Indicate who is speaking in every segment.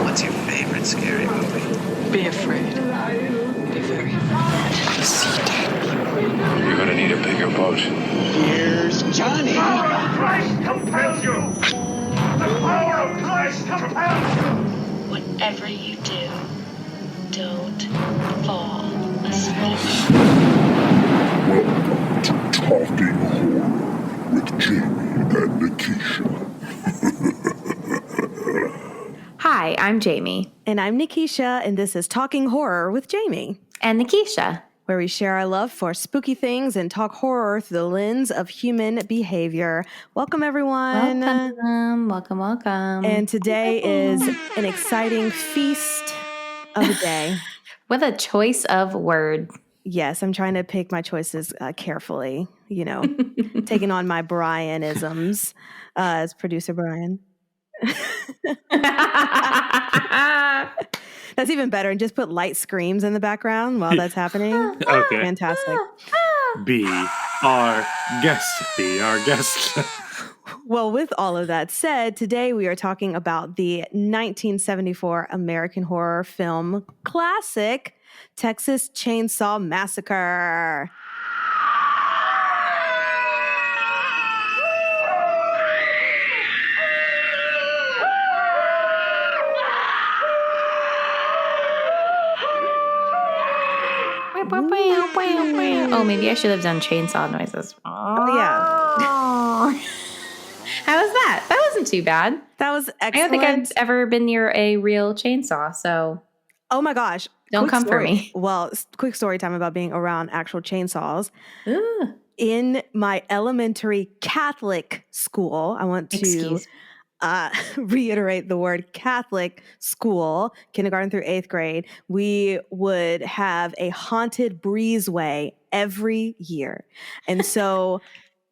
Speaker 1: What's your favorite scary movie?
Speaker 2: Be afraid. Be very afraid.
Speaker 1: See dead people. You're gonna need a bigger boat.
Speaker 3: Here's Johnny.
Speaker 4: The power of Christ compels you! The power of Christ compels you!
Speaker 5: Whatever you do, don't fall asleep.
Speaker 6: Welcome to Talking Horror with Jamie and Nikisha.
Speaker 7: Hi, I'm Jamie.
Speaker 8: And I'm Nikisha, and this is Talking Horror with Jamie.
Speaker 7: And Nikisha.
Speaker 8: Where we share our love for spooky things and talk horror through the lens of human behavior. Welcome, everyone.
Speaker 7: Welcome.
Speaker 8: And today is an exciting feast of a day.
Speaker 7: With a choice of word.
Speaker 8: Yes, I'm trying to pick my choices carefully, you know, taking on my Brianisms as producer Brian. That's even better. And just put light screams in the background while that's happening.
Speaker 9: Okay.
Speaker 8: Fantastic.
Speaker 9: Be our guest.
Speaker 8: Well, with all of that said, today we are talking about the 1974 American horror film classic, Texas Chainsaw Massacre.
Speaker 7: Oh, maybe I should have done chainsaw noises.
Speaker 8: Oh, yeah.
Speaker 7: How was that? That wasn't too bad.
Speaker 8: That was excellent.
Speaker 7: I don't think I've ever been near a real chainsaw, so.
Speaker 8: Oh my gosh.
Speaker 7: Don't come for me.
Speaker 8: Well, quick story time about being around actual chainsaws.
Speaker 7: Ooh.
Speaker 8: In my elementary Catholic school, I want to reiterate the word Catholic school, kindergarten through 8th grade, we would have a haunted breezeway every year. And so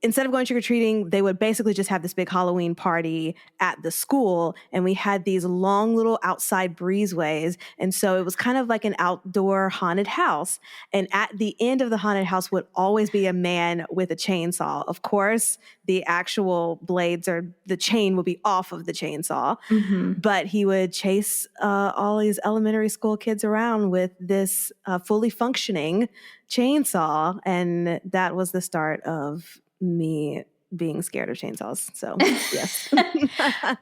Speaker 8: instead of going trick-or-treating, they would basically just have this big Halloween party at the school, and we had these long little outside breezeways, and so it was kind of like an outdoor haunted house, and at the end of the haunted house would always be a man with a chainsaw. Of course, the actual blades or the chain would be off of the chainsaw, but he would chase all these elementary school kids around with this fully functioning chainsaw, and that was the start of me being scared of chainsaws. So, yes.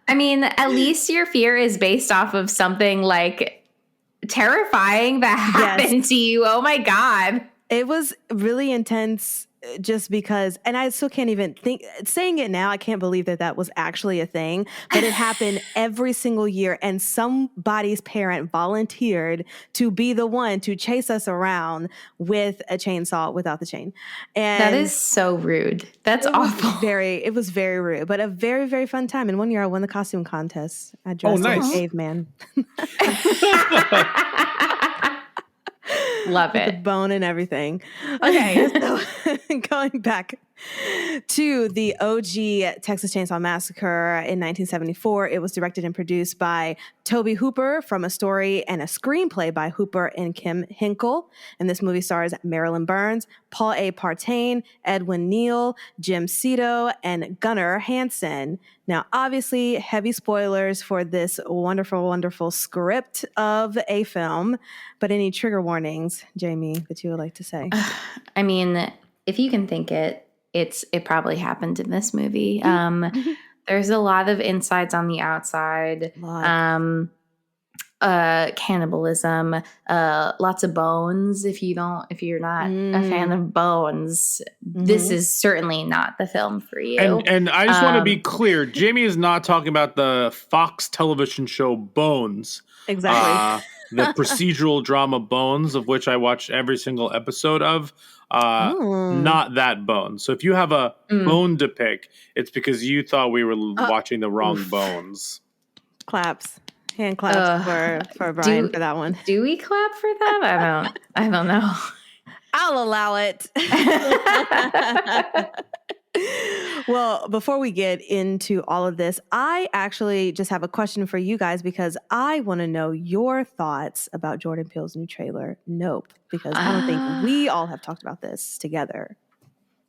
Speaker 7: I mean, at least your fear is based off of something like terrifying that happened to you. Oh my God.
Speaker 8: It was really intense just because, and I still can't even think, saying it now, I can't believe that that was actually a thing, but it happened every single year, and somebody's parent volunteered to be the one to chase us around with a chainsaw without the chain. And
Speaker 7: that is so rude. That's awful.
Speaker 8: It was very rude, but a very, very fun time. And one year I won the costume contest. I dressed like a caveman.
Speaker 7: Love it.
Speaker 8: The bone and everything. Okay, so going back to the OG Texas Chainsaw Massacre in 1974, it was directed and produced by Tobe Hooper from a story and a screenplay by Hooper and Kim Hinkle. And this movie stars Marilyn Burns, Paul A. Partain, Edwin Neal, Jim Cito, and Gunnar Hansen. Now, obviously, heavy spoilers for this wonderful, wonderful script of a film. But any trigger warnings, Jamie, that you would like to say?
Speaker 7: I mean, if you can think it probably happened in this movie. There's a lot of insides on the outside. Cannibalism, lots of bones. If you're not a fan of bones, this is certainly not the film for you.
Speaker 9: And I just want to be clear, Jamie is not talking about the Fox television show Bones.
Speaker 8: Exactly.
Speaker 9: The procedural drama Bones, of which I watched every single episode of. Not that Bones. So if you have a bone to pick, it's because you thought we were watching the wrong Bones.
Speaker 8: Claps. Hand claps for Brian for that one.
Speaker 7: Do we clap for that? I don't know.
Speaker 8: I'll allow it. Well, before we get into all of this, I actually just have a question for you guys because I want to know your thoughts about Jordan Peele's new trailer, Nope, because I don't think we all have talked about this together.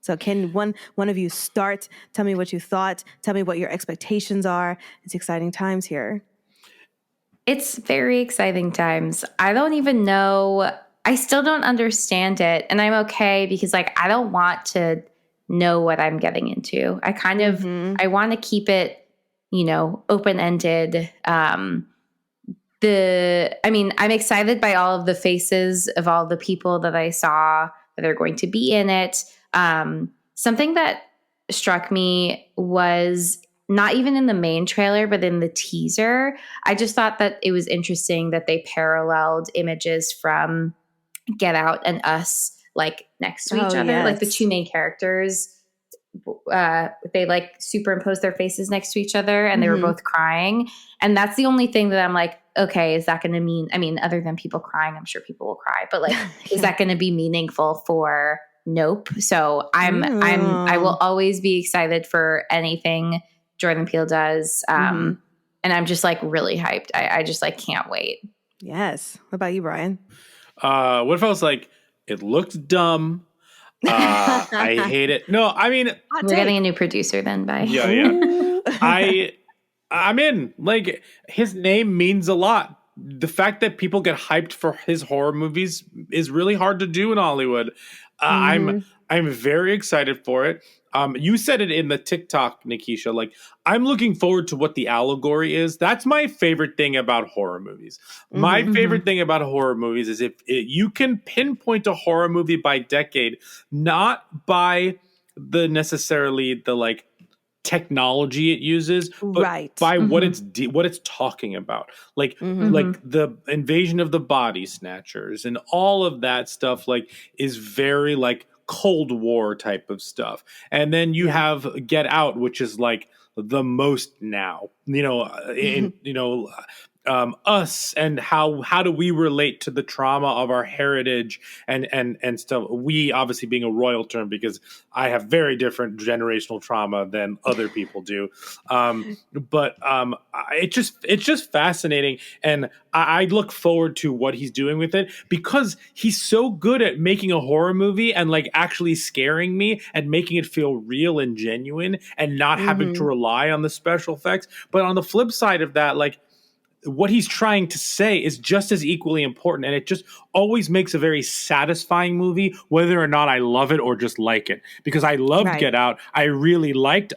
Speaker 8: So can one of you start? Tell me what you thought. Tell me what your expectations are. It's exciting times here.
Speaker 7: It's very exciting times. I don't even know. I still don't understand it. And I'm okay because like I don't want to know what I'm getting into. I kind of I want to keep it, open-ended. I'm excited by all of the faces of all the people that I saw that are going to be in it. Something that struck me was not even in the main trailer, but in the teaser. I just thought that it was interesting that they paralleled images from Get Out and Us, like next to each other.
Speaker 8: Yes.
Speaker 7: Like the two main characters, they like superimposed their faces next to each other and they were both crying. And that's the only thing that I'm like, okay, is that going to mean, other than people crying, I'm sure people will cry, but like, is that going to be meaningful for Nope? So I will always be excited for anything Jordan Peele does. And I'm just like really hyped. I just like can't wait.
Speaker 8: Yes. What about you, Brian?
Speaker 9: What if I was like, it looked dumb. I hate it. No, I mean,
Speaker 7: we're getting a new producer then. Bye.
Speaker 9: Yeah. I'm in. Like, his name means a lot. The fact that people get hyped for his horror movies is really hard to do in Hollywood. I'm very excited for it. You said it in the TikTok, Nikisha. Like, I'm looking forward to what the allegory is. That's my favorite thing about horror movies. My favorite thing about horror movies is if you can pinpoint a horror movie by decade, not by necessarily the like technology it uses, but by what it's talking about, like the invasion of the body snatchers and all of that stuff, like is very like Cold War type of stuff. And then you have Get Out, which is like the most now, us and how do we relate to the trauma of our heritage and stuff. We obviously being a royal term because I have very different generational trauma than other people do. It's just fascinating, and I look forward to what he's doing with it because he's so good at making a horror movie and like actually scaring me and making it feel real and genuine and not having to rely on the special effects. But on the flip side of that, like, what he's trying to say is just as equally important, and it just always makes a very satisfying movie, whether or not I love it or just like it. Because I loved Get Out, I really liked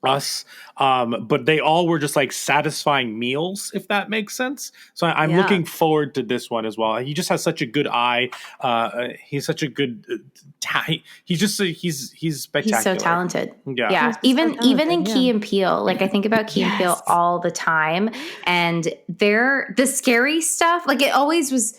Speaker 9: Us, but they all were just like satisfying meals, if that makes sense. So I'm looking forward to this one as well. He just has such a good eye. He's such a good. He's spectacular.
Speaker 7: He's so talented.
Speaker 9: Yeah.
Speaker 7: Even in Key and Peele, like I think about Key and Peele all the time, and the scary stuff. Like it always was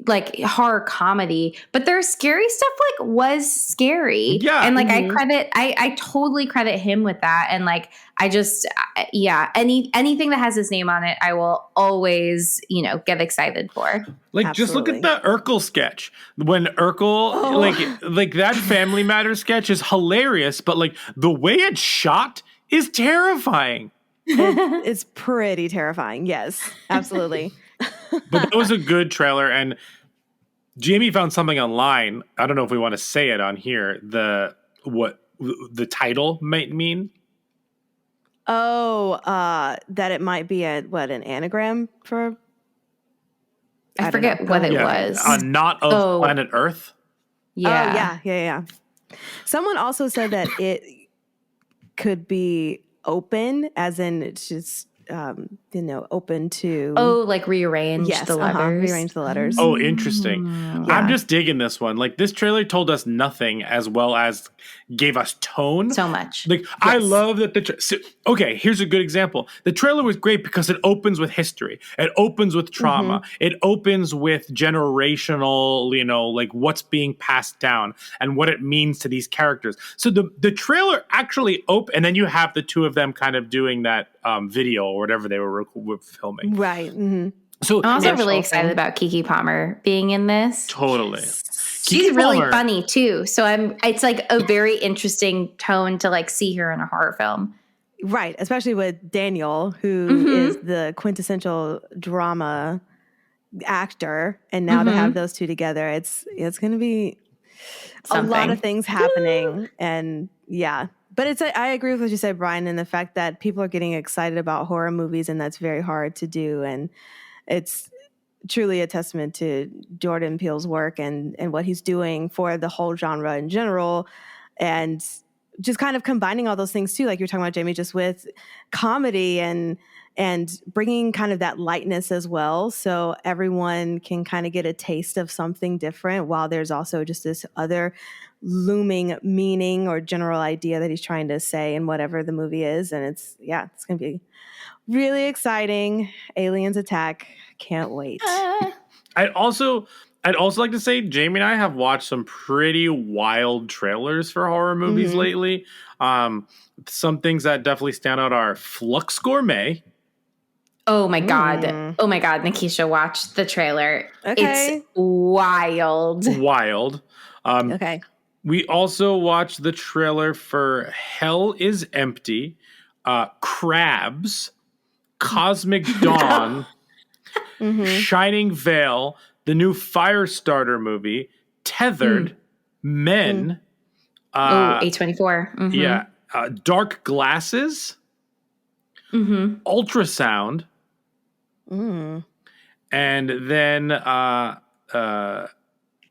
Speaker 7: like horror comedy, but their scary stuff like was scary. Yeah. And like I totally credit him with that. And like I just anything that has his name on it, I will always, get excited for.
Speaker 9: Like Absolutely. Just look at the Urkel sketch. When Urkel like that Family Matters sketch is hilarious, but like the way it's shot is terrifying.
Speaker 8: It's pretty terrifying. Yes, absolutely.
Speaker 9: But that was a good trailer, and Jamie found something online. I don't know if we want to say it on here. What the title might mean.
Speaker 8: Oh, that it might be an anagram for.
Speaker 7: I forget what it was.
Speaker 9: Not of planet Earth.
Speaker 7: Yeah.
Speaker 8: Oh, yeah. Someone also said that it could be open, as in it's just. Open to
Speaker 7: like rearrange the letters.
Speaker 8: Rearrange the letters.
Speaker 9: Oh, interesting. Yeah. I'm just digging this one. Like this trailer told us nothing as well as gave us tone.
Speaker 7: So much.
Speaker 9: Like I love that okay, here's a good example. The trailer was great because it opens with history. It opens with trauma. It opens with generational, like what's being passed down and what it means to these characters. So the trailer actually and then you have the two of them kind of doing that video or whatever they were filming.
Speaker 8: Right. Mm-hmm.
Speaker 9: So
Speaker 7: I'm also really excited about Keke Palmer being in this.
Speaker 9: Totally.
Speaker 7: She's really funny too. So it's like a very interesting tone to like see her in a horror film.
Speaker 8: Right. Especially with Daniel, who is the quintessential drama actor. And now to have those two together, it's going to be
Speaker 7: something.
Speaker 8: A lot of things happening. And yeah. But I agree with what you said, Brian, and the fact that people are getting excited about horror movies, and that's very hard to do. And it's truly a testament to Jordan Peele's work and what he's doing for the whole genre in general. And just kind of combining all those things too, like you're talking about, Jamie, just with comedy and bringing kind of that lightness as well. So everyone can kind of get a taste of something different, while there's also just this other looming meaning or general idea that he's trying to say in whatever the movie is. And it's going to be really exciting. Aliens attack. Can't wait.
Speaker 9: I'd also like to say, Jamie and I have watched some pretty wild trailers for horror movies lately. Some things that definitely stand out are Flux Gourmet.
Speaker 7: Oh my God. Oh my God. Nikisha, watch the trailer.
Speaker 8: Okay.
Speaker 7: It's wild.
Speaker 9: Wild.
Speaker 8: Okay.
Speaker 9: We also watched the trailer for Hell is Empty, Crabs, Cosmic Dawn, Shining Veil, the new Firestarter movie, Tethered, Men.
Speaker 7: A24.
Speaker 9: Yeah. Dark Glasses, Ultrasound, and then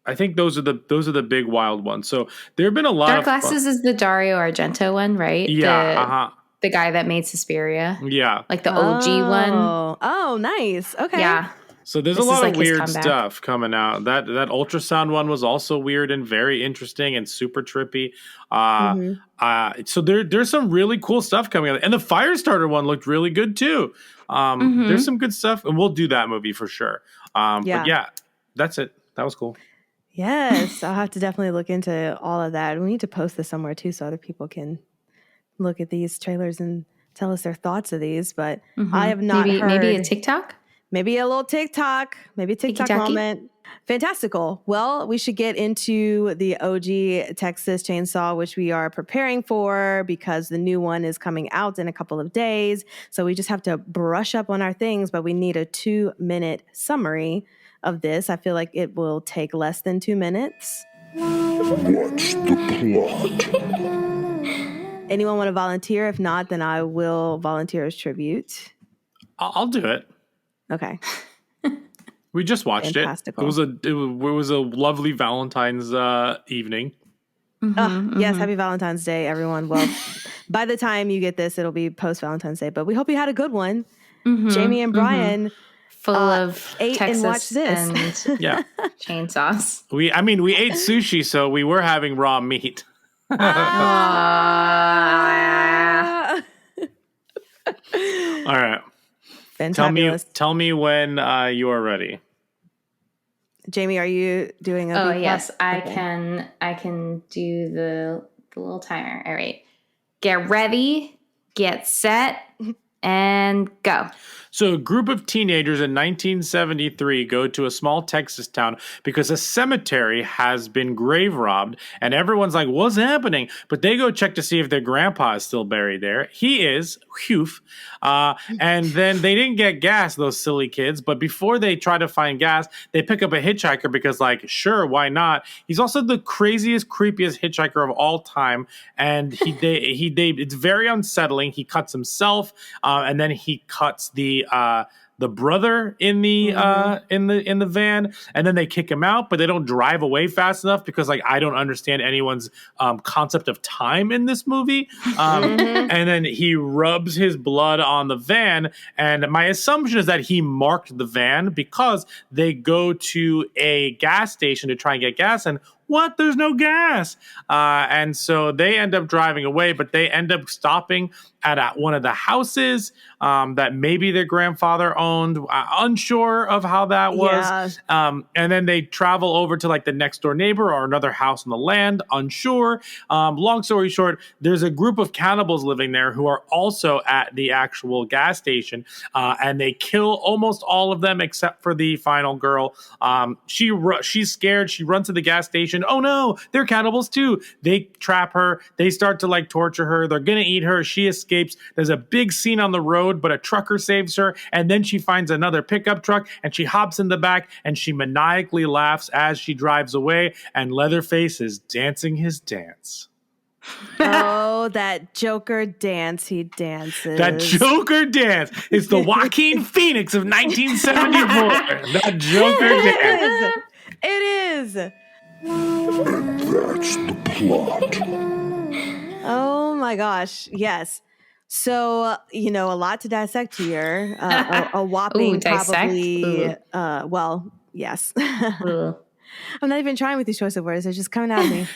Speaker 9: I think those are the big wild ones. So there have been a lot
Speaker 7: Dark
Speaker 9: of
Speaker 7: Glasses is the Dario Argento one, right?
Speaker 9: Yeah.
Speaker 7: The guy that made Suspiria.
Speaker 9: Yeah.
Speaker 7: Like the OG one.
Speaker 8: Oh, nice. Okay.
Speaker 7: Yeah.
Speaker 9: So there's a lot of weird stuff coming out. That Ultrasound one was also weird and very interesting and super trippy. So there's some really cool stuff coming out. And the Firestarter one looked really good too. There's some good stuff, and we'll do that movie for sure. But yeah, that's it. That was cool.
Speaker 8: Yes, I'll have to definitely look into all of that. We need to post this somewhere too, so other people can look at these trailers and tell us their thoughts of these. But I have not heard.
Speaker 7: Maybe a TikTok?
Speaker 8: Maybe a little TikTok. Maybe a TikTok moment. Fantastical. Well, we should get into the OG Texas Chainsaw, which we are preparing for because the new one is coming out in a couple of days. So we just have to brush up on our things, but we need a 2-minute summary of this. I feel like it will take less than 2 minutes.
Speaker 6: What's the plot?
Speaker 8: Anyone want to volunteer? If not, then I will volunteer as tribute.
Speaker 9: I'll do it.
Speaker 8: Okay.
Speaker 9: We just watched it. It was a lovely Valentine's evening.
Speaker 8: Yes, happy Valentine's Day, everyone. Well, by the time you get this, it'll be post Valentine's Day. But we hope you had a good one. Jamie and Brian
Speaker 7: full of
Speaker 8: ate
Speaker 7: Texas
Speaker 8: and watched this.
Speaker 7: and chainsaws.
Speaker 9: We ate sushi, so we were having raw meat.
Speaker 8: All
Speaker 9: right.
Speaker 8: Fantabulous.
Speaker 9: Tell me when you are ready.
Speaker 8: Jamie, are you doing a
Speaker 7: Oh,
Speaker 8: beat
Speaker 7: yes,
Speaker 8: class?
Speaker 7: I
Speaker 8: Okay.
Speaker 7: can do the little timer. All right. Get ready, get set, and go.
Speaker 9: So a group of teenagers in 1973 go to a small Texas town because a cemetery has been grave robbed, and everyone's like, what's happening? But they go check to see if their grandpa is still buried there. He is, whew. And then they didn't get gas, those silly kids, but before they try to find gas, they pick up a hitchhiker because, like, sure, why not? He's also the craziest, creepiest hitchhiker of all time, and it's very unsettling. He cuts himself, and then he cuts the brother in the van, and then they kick him out, but they don't drive away fast enough because, like, I don't understand anyone's concept of time in this movie. And then he rubs his blood on the van, and my assumption is that he marked the van because they go to a gas station to try and get gas, and what? There's no gas. And so they end up driving away, but they end up stopping at one of the houses that maybe their grandfather owned. Unsure of how that was. Yeah. And then they travel over to, like, the next door neighbor or another house on the land. Unsure. Long story short, there's a group of cannibals living there who are also at the actual gas station. And they kill almost all of them except for the final girl. She's scared. She runs to the gas station. realization, oh no, they're cannibals too. They trap her. They start to like torture her. They're going to eat her. She escapes. There's a big scene on the road, but a trucker saves her. And then she finds another pickup truck and she hops in the back and she maniacally laughs as she drives away. And Leatherface is dancing his dance.
Speaker 8: Oh, that Joker dance he dances.
Speaker 9: That Joker dance is the Joaquin Phoenix of 1974. That Joker dance.
Speaker 8: It is.
Speaker 6: And that's the plot.
Speaker 8: Oh my gosh. Yes. So, a lot to dissect here. A whopping probably, well, yes. I'm not even trying with these choice of words. They're just coming out of me.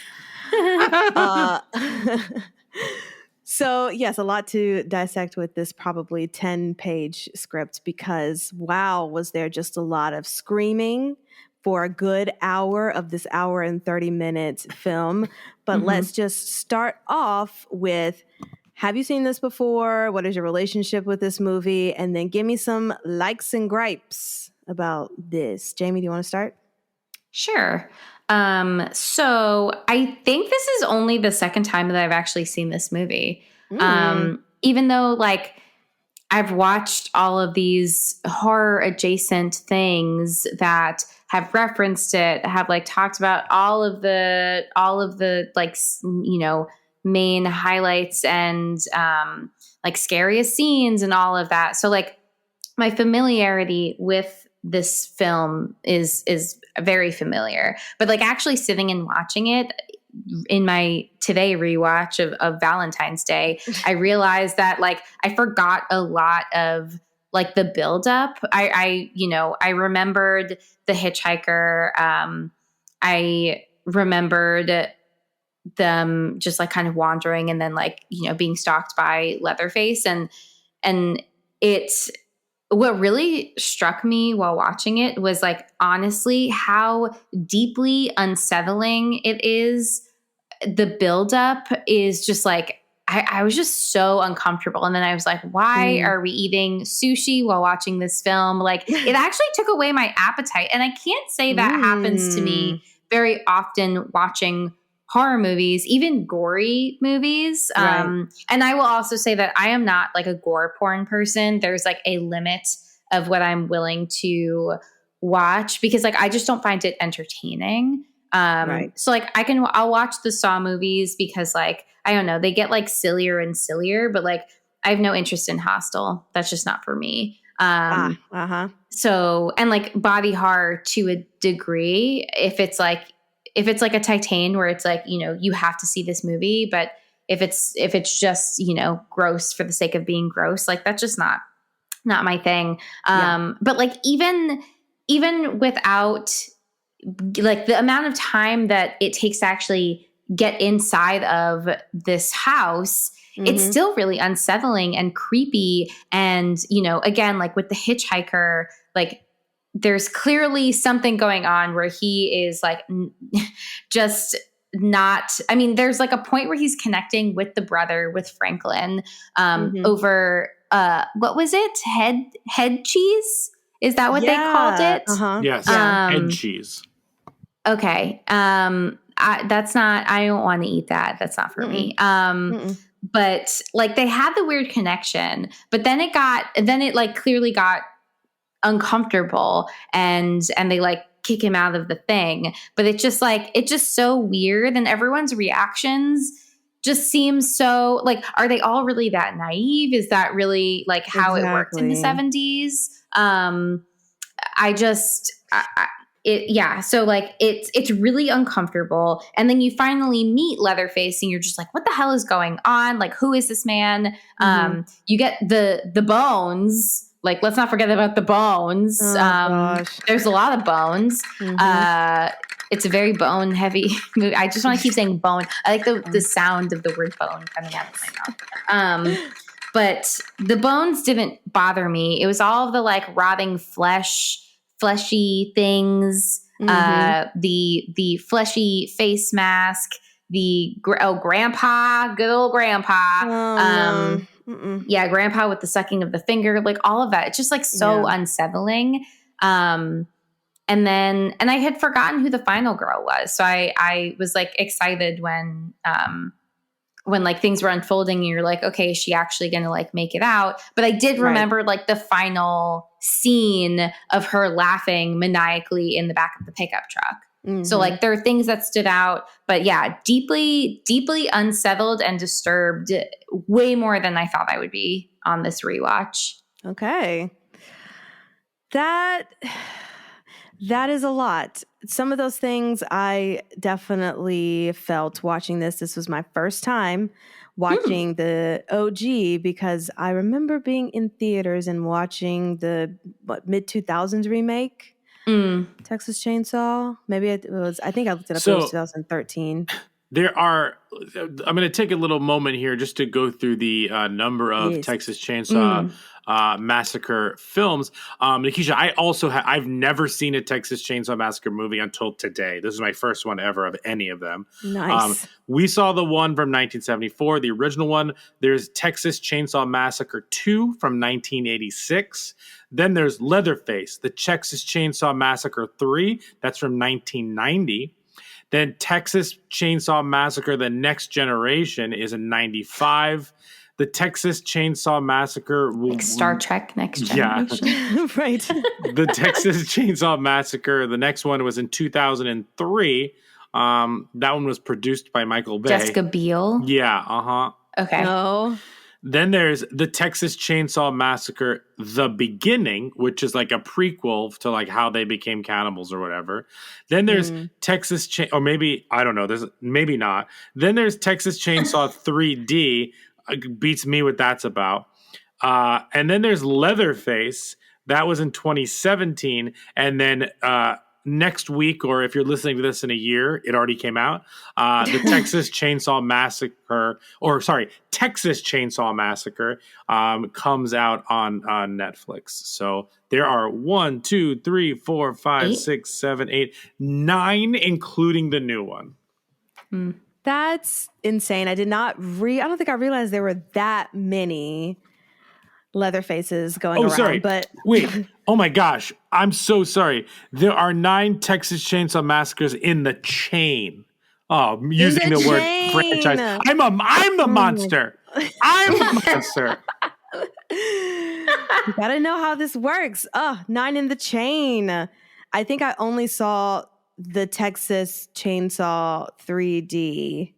Speaker 8: So yes, a lot to dissect with this probably 10-page script because wow, was there just a lot of screaming for a good hour of this hour and 30-minute film. But let's just start off with, have you seen this before? What is your relationship with this movie? And then give me some likes and gripes about this. Jamie, do you want to start?
Speaker 7: Sure. So I think this is only the second time that I've actually seen this movie. Even though like I've watched all of these horror adjacent things that have referenced it, have like talked about all of the like, main highlights and, like scariest scenes and all of that. So like my familiarity with this film is very familiar, but like actually sitting and watching it in my today rewatch of Valentine's Day, I realized that like I forgot a lot of like the buildup. I remembered the hitchhiker. I remembered them just like kind of wandering and then like, being stalked by Leatherface and it's, what really struck me while watching it was like, honestly, how deeply unsettling it is. The buildup is just like, I was just so uncomfortable. And then I was like, why are we eating sushi while watching this film? Like it actually took away my appetite. And I can't say that happens to me very often watching horror movies, even gory movies.
Speaker 8: Right.
Speaker 7: And I will also say that I am not like a gore porn person. There's like a limit of what I'm willing to watch because like I just don't find it entertaining.
Speaker 8: Right.
Speaker 7: So like I'll watch the Saw movies because like, I don't know, they get like sillier and sillier, but like I have no interest in Hostel. That's just not for me. So, and like body horror to a degree, if it's like a Titan where it's like, you have to see this movie, but if it's just, gross for the sake of being gross, like that's just not my thing. But like even without like the amount of time that it takes to actually get inside of this house, it's still really unsettling and creepy. And, again, like with the hitchhiker, like there's clearly something going on where he is like just not, I mean, there's like a point where he's connecting with the brother, with Franklin, over, what was it? Head cheese? Is that what they called it?
Speaker 9: Yes. Head cheese.
Speaker 7: Okay. I don't want to eat that. That's not for me. But like they had the weird connection, but then it like clearly got uncomfortable and they like kick him out of the thing. But it's just so weird. And everyone's reactions just seem so like, are they all really that naive? Is that really like how it worked in the 70s? So like it's really uncomfortable. And then you finally meet Leatherface and you're just like, what the hell is going on? Like, who is this man? You get the bones. Like, let's not forget about the bones. There's a lot of bones. It's a very bone heavy movie. I just want to keep saying bone. I like the sound of the word bone coming out of my mouth. But the bones didn't bother me. It was all of the like rotting fleshy things, the fleshy face mask, grandpa, good old grandpa. Yeah, grandpa with the sucking of the finger, like all of that. It's just like so unsettling. And And I had forgotten who the final girl was. So I was like excited when like things were unfolding and you're like, okay, is she actually going to like make it out? But I did remember like the final scene of her laughing maniacally in the back of the pickup truck. Mm-hmm. So like there are things that stood out, but yeah, deeply, deeply unsettled and disturbed way more than I thought I would be on this rewatch.
Speaker 8: Okay. That is a lot. Some of those things I definitely felt watching this. This was my first time watching the OG because I remember being in theaters and watching the mid-2000s remake, Texas Chainsaw. Maybe it was, I think I looked it up, it was 2013.
Speaker 9: I'm going to take a little moment here just to go through the number of Texas Chainsaw Massacre films. Nikisha, I've never seen a Texas Chainsaw Massacre movie until today. This is my first one ever of any of them.
Speaker 8: Nice.
Speaker 9: We saw the one from 1974, the original one. There's Texas Chainsaw Massacre 2 from 1986. Then there's Leatherface, the Texas Chainsaw Massacre 3. That's from 1990. Then Texas Chainsaw Massacre, The Next Generation is in 95. The Texas Chainsaw Massacre...
Speaker 7: Like Star Trek Next Generation.
Speaker 8: Yeah. Right.
Speaker 9: The Texas Chainsaw Massacre, the next one was in 2003. That one was produced by Michael Bay.
Speaker 7: Jessica Biel?
Speaker 9: Yeah, uh-huh.
Speaker 7: Okay.
Speaker 8: No.
Speaker 9: Then there's the Texas Chainsaw Massacre, The Beginning, which is like a prequel to like how they became cannibals or whatever. Then there's or maybe, I don't know, there's maybe not. Then there's Texas Chainsaw 3D, beats me what that's about. And then there's Leatherface, that was in 2017. And then next week, or if you're listening to this in a year, it already came out. The Texas Chainsaw Massacre, Texas Chainsaw Massacre comes out on Netflix. So there are 1, 2, 3, 4, 5, 6, 7, 8, 9, including the new one.
Speaker 8: That's insane. I don't think I realized there were that many Leatherfaces going around.
Speaker 9: Sorry.
Speaker 8: But
Speaker 9: wait. Oh my gosh. I'm so sorry. There are 9 Texas Chainsaw Massacres in the chain. Oh, using the word franchise. I'm the monster. I'm the monster.
Speaker 8: You gotta know how this works. 9 in the chain. I think I only saw the Texas Chainsaw 3D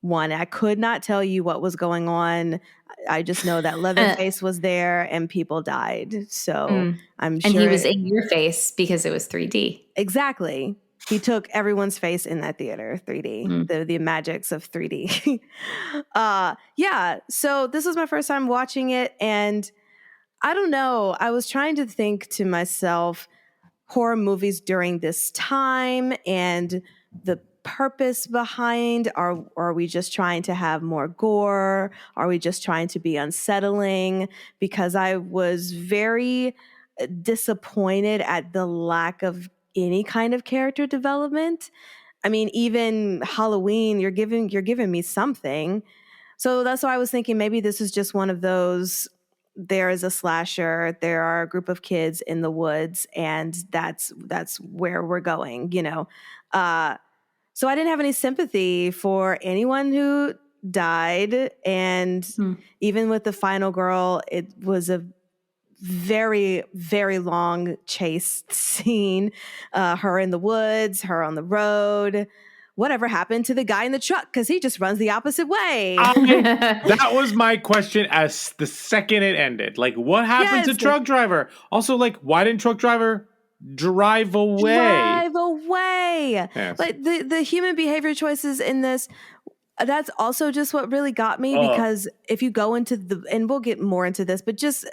Speaker 8: one. I could not tell you what was going on. I just know that Leatherface was there and people died. So I'm sure.
Speaker 7: And he was in your face because it was 3D.
Speaker 8: Exactly. He took everyone's face in that theater, 3D, the magics of 3D. Yeah. So this was my first time watching it. And I don't know. I was trying to think to myself, horror movies during this time and the purpose behind, are we just trying to have more gore? Are we just trying to be unsettling? Because I was very disappointed at the lack of any kind of character development. I mean, even Halloween, you're giving me something. So that's why I was thinking maybe this is just one of those, there is a slasher, there are a group of kids in the woods, and that's where we're going, you know. So I didn't have any sympathy for anyone who died. And even with the final girl, it was a very, very long chase scene. Her in the woods, her on the road. Whatever happened to the guy in the truck? Because he just runs the opposite way.
Speaker 9: That was my question as the second it ended. Like, what happened to truck driver? Also, like, why didn't truck driver drive away?
Speaker 8: Yes. Like the human behavior choices in this, that's also just what really got me. Because if you go into and we'll get more into this, but just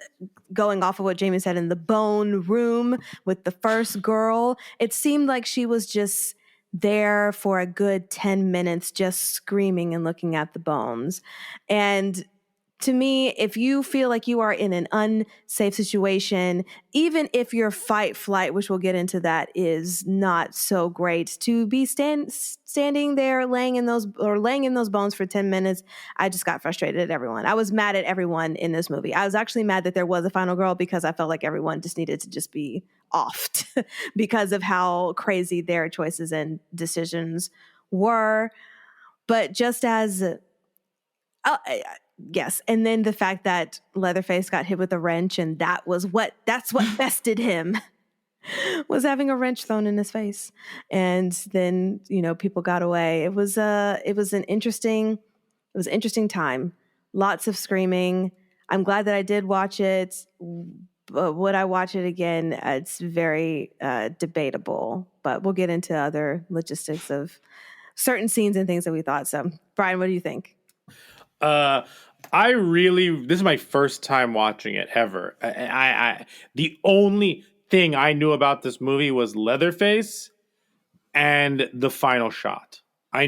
Speaker 8: going off of what Jamie said, in the bone room with the first girl, it seemed like she was just there for a good 10 minutes, just screaming and looking at the bones. And to me, if you feel like you are in an unsafe situation, even if your fight flight, which we'll get into that, is not so great, to be standing there laying in those bones for 10 minutes, I just got frustrated at everyone. I was mad at everyone in this movie. I was actually mad that there was a final girl because I felt like everyone just needed to just be offed because of how crazy their choices and decisions were. But just as yes, and then the fact that Leatherface got hit with a wrench, and that's what bested him, was having a wrench thrown in his face. And then, people got away. It was an interesting time. Lots of screaming. I'm glad that I did watch it. But would I watch it again? It's very debatable, but we'll get into other logistics of certain scenes and things that we thought. So, Brian, what do you think?
Speaker 9: This is my first time watching it ever. The only thing I knew about this movie was Leatherface and the final shot. I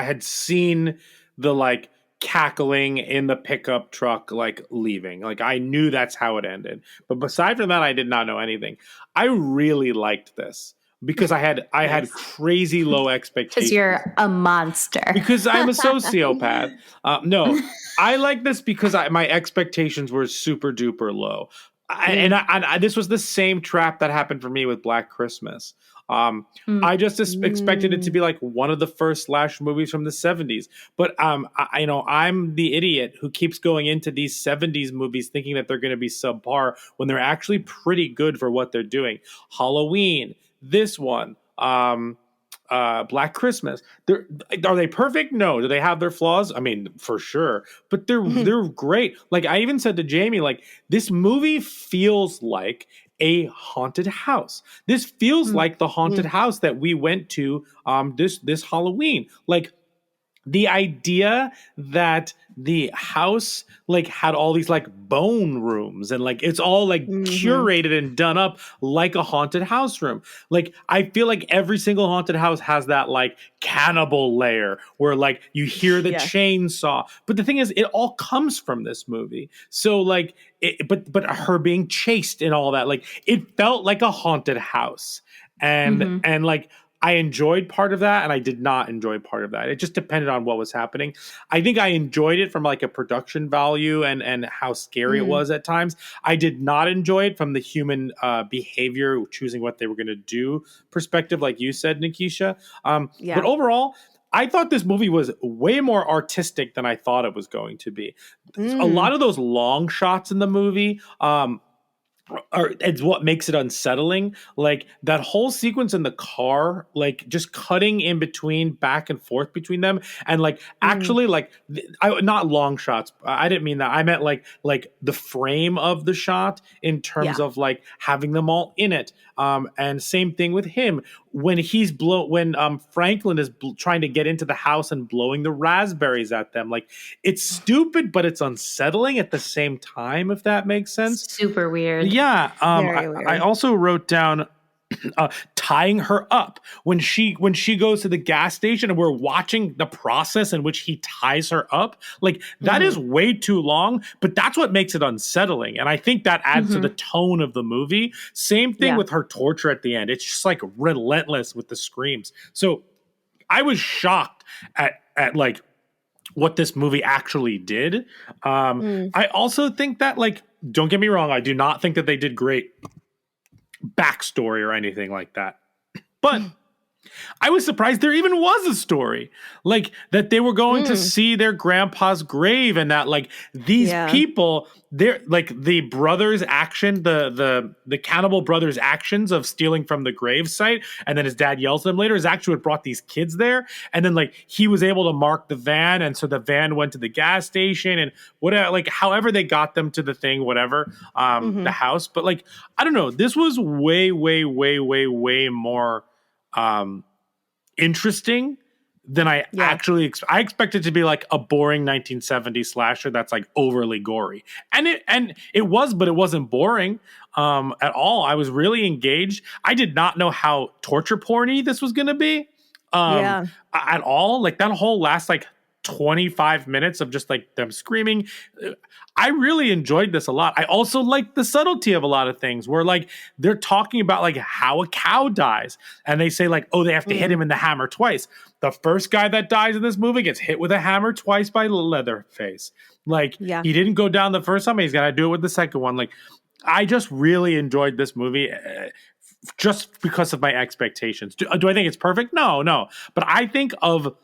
Speaker 9: had seen the cackling in the pickup truck, leaving. I knew that's how it ended. But aside from that, I did not know anything. I really liked this because I had crazy low expectations.
Speaker 7: Because you're a monster.
Speaker 9: Because I'm a sociopath. No, I like this because my expectations were super duper low. This was the same trap that happened for me with Black Christmas. I just expected it to be like one of the first slash movies from the 70s. But I'm the idiot who keeps going into these 70s movies thinking that they're going to be subpar when they're actually pretty good for what they're doing. Halloween, this one, Black Christmas. Are they perfect? No. Do they have their flaws? I mean, for sure. But they're great. I even said to Jamie, this movie feels like a haunted house. This feels like the haunted house that we went to this Halloween. The idea that the house had all these bone rooms and it's all curated and done up like a haunted house room. I feel like every single haunted house has that cannibal layer where you hear the chainsaw. But the thing is, it all comes from this movie. So but her being chased and all that, it felt like a haunted house. And I enjoyed part of that, and I did not enjoy part of that. It just depended on what was happening. I think I enjoyed it from a production value and how scary it was at times. I did not enjoy it from the human behavior, choosing what they were going to do perspective, like you said, Nikisha. But overall, I thought this movie was way more artistic than I thought it was going to be. A lot of those long shots in the movie it's what makes it unsettling. That whole sequence in the car, just cutting in between, back and forth between them, and actually not long shots. I didn't mean that. I meant the frame of the shot in terms of having them all in it. And same thing with him when Franklin is trying to get into the house and blowing the raspberries at them. It's stupid, but it's unsettling at the same time, if that makes sense.
Speaker 7: Super weird.
Speaker 9: Yeah.
Speaker 8: Very weird.
Speaker 9: I also wrote down tying her up when she goes to the gas station and we're watching the process in which he ties her up. That is way too long, but that's what makes it unsettling. And I think that adds to the tone of the movie. Same thing with her torture at the end. It's just relentless with the screams. So I was shocked at what this movie actually did. I also think that don't get me wrong, I do not think that they did great backstory or anything like that. But I was surprised there even was a story. That they were going to see their grandpa's grave and that these people, they're the brothers' action, the cannibal brothers' actions of stealing from the grave site, and then his dad yells at them later, is actually what brought these kids there. And then he was able to mark the van, and so the van went to the gas station and whatever, however they got them to the thing, whatever, the house. But I don't know, this was way, way, way, way, way more interesting than I actually I expected it to be a boring 1970s slasher that's overly gory, and it was, but it wasn't boring at all. I was really engaged. I did not know how torture porny this was going to be at all. That whole last 25 minutes of just them screaming. I really enjoyed this a lot. I also like the subtlety of a lot of things where they're talking about how a cow dies, and they say oh, they have to hit him in the hammer twice. The first guy that dies in this movie gets hit with a hammer twice by Leatherface. He didn't go down the first time, he's got to do it with the second one. I just really enjoyed this movie just because of my expectations. Do I think it's perfect? No. But I think of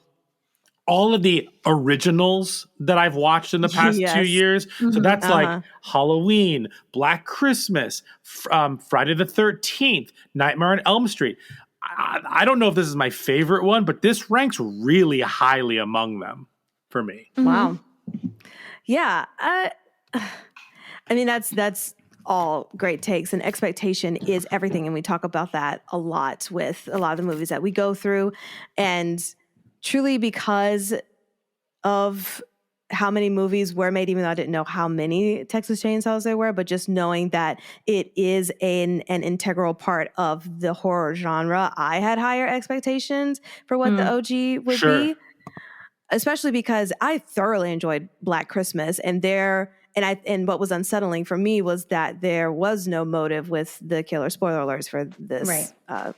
Speaker 9: all of the originals that I've watched in the past 2 years. So that's like Halloween, Black Christmas, Friday the 13th, Nightmare on Elm Street. I don't know if this is my favorite one, but this ranks really highly among them for me.
Speaker 8: Wow. Yeah. I mean, that's all great takes, and expectation is everything. And we talk about that a lot with a lot of the movies that we go through. And truly, because of how many movies were made, even though I didn't know how many Texas Chainsaws there were, but just knowing that it is an integral part of the horror genre, I had higher expectations for what the OG would be. Especially because I thoroughly enjoyed Black Christmas, and what was unsettling for me was that there was no motive with the killer. Spoiler alerts for this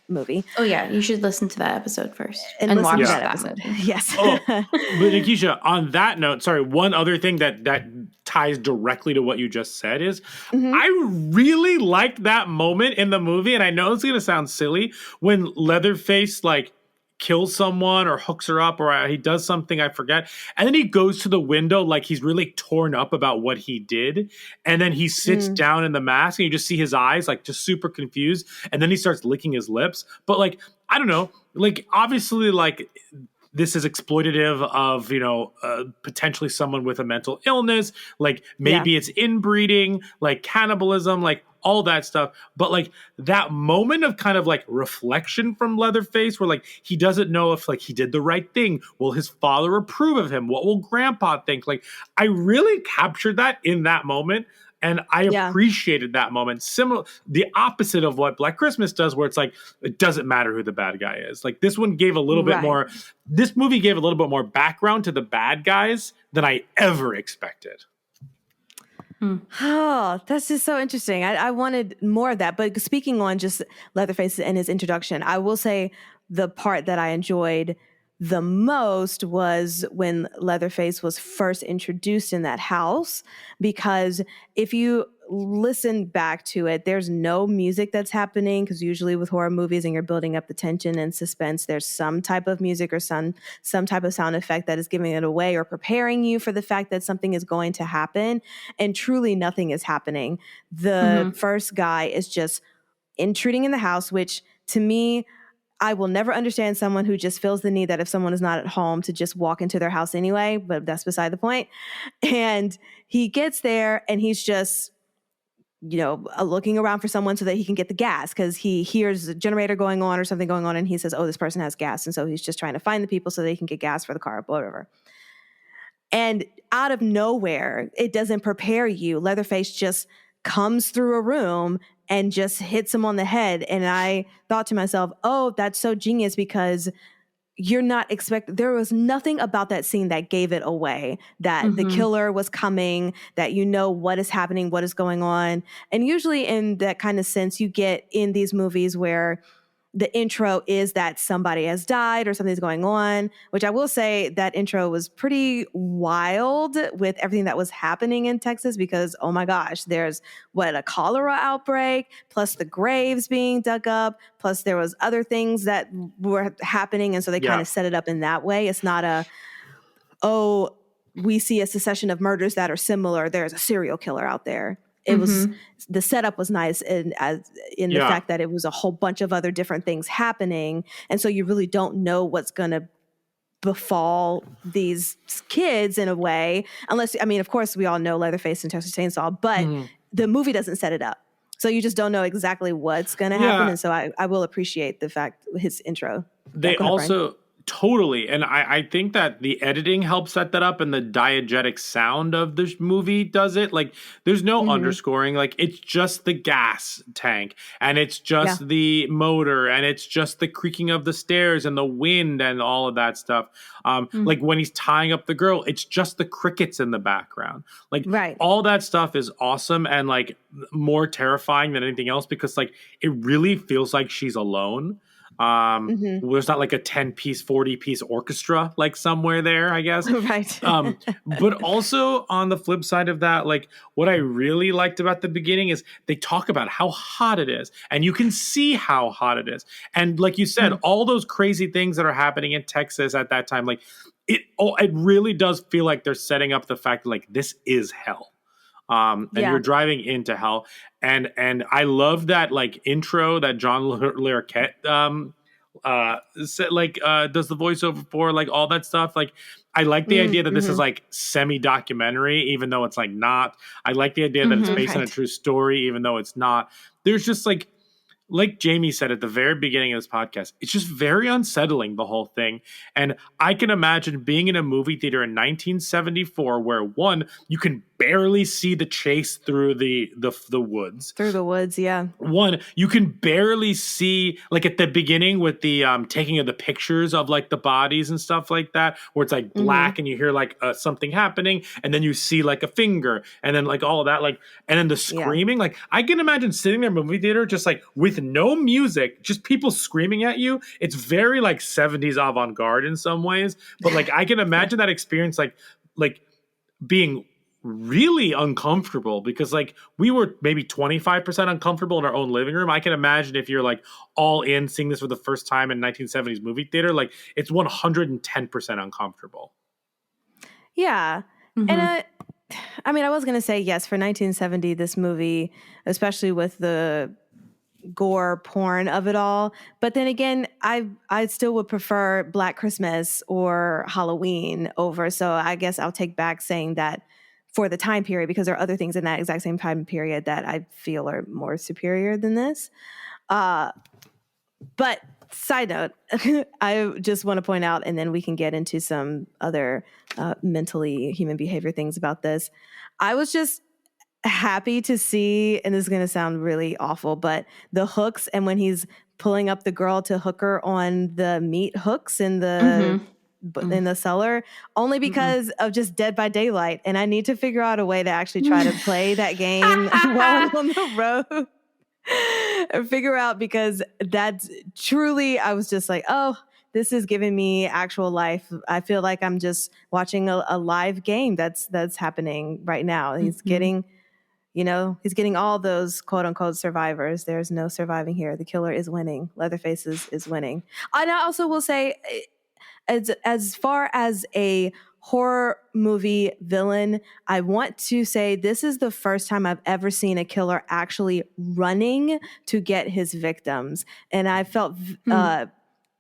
Speaker 8: movie.
Speaker 7: Oh yeah, you should listen to that episode first and watch that episode.
Speaker 8: Yes.
Speaker 9: But Nikisha, on that note, sorry, one other thing that ties directly to what you just said is I really liked that moment in the movie, and I know it's going to sound silly, when Leatherface kills someone or hooks her up, or he does something, I forget. And then he goes to the window like he's really torn up about what he did. And then he sits down in the mask, and you just see his eyes just super confused. And then he starts licking his lips. But I don't know, obviously this is exploitative of, potentially someone with a mental illness. Maybe it's inbreeding, cannibalism, all that stuff. But that moment of kind of reflection from Leatherface where he doesn't know if he did the right thing. Will his father approve of him? What will grandpa think? I really captured that in that moment. And I appreciated that moment. The opposite of what Black Christmas does, where it's it doesn't matter who the bad guy is. This one gave a little bit more, this movie gave a little bit more background to the bad guys than I ever expected.
Speaker 8: Oh, that's just so interesting. I wanted more of that. But speaking on just Leatherface and his introduction, I will say the part that I enjoyed the most was when Leatherface was first introduced in that house, because if you listen back to it, there's no music that's happening, because usually with horror movies and you're building up the tension and suspense, there's some type of music or some type of sound effect that is giving it away or preparing you for the fact that something is going to happen. And truly nothing is happening. The first guy is just intruding in the house, which to me, I will never understand someone who just feels the need that if someone is not at home to just walk into their house anyway, but that's beside the point. And he gets there and he's just, looking around for someone so that he can get the gas, because he hears a generator going on or something going on, and he says, oh, this person has gas. And so he's just trying to find the people so they can get gas for the car, whatever. And out of nowhere, it doesn't prepare you. Leatherface just comes through a room and just hits him on the head. And I thought to myself, oh, that's so genius, because you're not there was nothing about that scene that gave it away, that the killer was coming, that what is happening, what is going on. And usually in that kind of sense, you get in these movies where the intro is that somebody has died or something's going on, which I will say that intro was pretty wild with everything that was happening in Texas, because, oh my gosh, there's a cholera outbreak, plus the graves being dug up, plus there was other things that were happening. And so they kind of set it up in that way. It's not we see a succession of murders that are similar. There's a serial killer out there. It was, the setup was nice in the fact that it was a whole bunch of other different things happening. And so you really don't know what's going to befall these kids in a way, unless, of course we all know Leatherface and Texas Chainsaw, but the movie doesn't set it up. So you just don't know exactly what's going to happen. And so I will appreciate the fact, his intro.
Speaker 9: They also... Totally. And I think that the editing helps set that up, and the diegetic sound of the movie does it. There's no underscoring. It's just the gas tank, and it's just the motor, and it's just the creaking of the stairs and the wind and all of that stuff. When he's tying up the girl, it's just the crickets in the background. All that stuff is awesome and more terrifying than anything else, because it really feels like she's alone. There's not like a 10-piece, 40-piece orchestra like somewhere there, I guess.
Speaker 8: Right.
Speaker 9: But also on the flip side of that, like what I really liked about the beginning is they talk about how hot it is, and you can see how hot it is. And like you said, all those crazy things that are happening in Texas at that time, like it really does feel like they're setting up the fact that, like, this is hell. And you're driving into hell. And I love that like intro that John Larroquette does the voiceover for, like all that stuff. Like I like the idea that this is like semi-documentary, even though it's like not. I like the idea that it's based on a true story, even though it's not. There's just like Jamie said at the very beginning of this podcast, it's just very unsettling, the whole thing. And I can imagine being in a movie theater in 1974 where, one, you can barely see the chase through the woods.
Speaker 8: Through the woods, yeah.
Speaker 9: One, you can barely see, like at the beginning with the taking of the pictures of like the bodies and stuff like that, where it's like black and you hear like something happening, and then you see like a finger, and then like all of that, like, and then the screaming. Like I can imagine sitting there in a movie theater just like with no music, just people screaming at you. It's very like 70s avant-garde in some ways, but like I can imagine that experience like being really uncomfortable, because like we were maybe 25% uncomfortable in our own living room. I can imagine if you're like all in seeing this for the first time in 1970s movie theater, like it's 110% uncomfortable.
Speaker 8: Yeah. And I mean, I was going to say yes, for 1970, this movie, especially with the gore porn of it all. But then again, I still would prefer Black Christmas or Halloween over. So I guess I'll take back saying that for the time period, because there are other things in that exact same time period that I feel are more superior than this. But side note, I just want to point out, and then we can get into some other mentally human behavior things about this. I was just happy to see, and this is going to sound really awful, but the hooks, and when he's pulling up the girl to hook her on the meat hooks in the in the cellar, only because of just Dead by Daylight, and I need to figure out a way to actually try to play that game while I'm on the road and figure out, because that's truly, I was just like, oh, this is giving me actual life. I feel like I'm just watching a live game that's happening right now. He's getting, he's getting all those quote unquote survivors. There's no surviving here. The killer is winning. Leatherface is winning. And I also will say, as far as a horror movie villain, I want to say this is the first time I've ever seen a killer actually running to get his victims. And I felt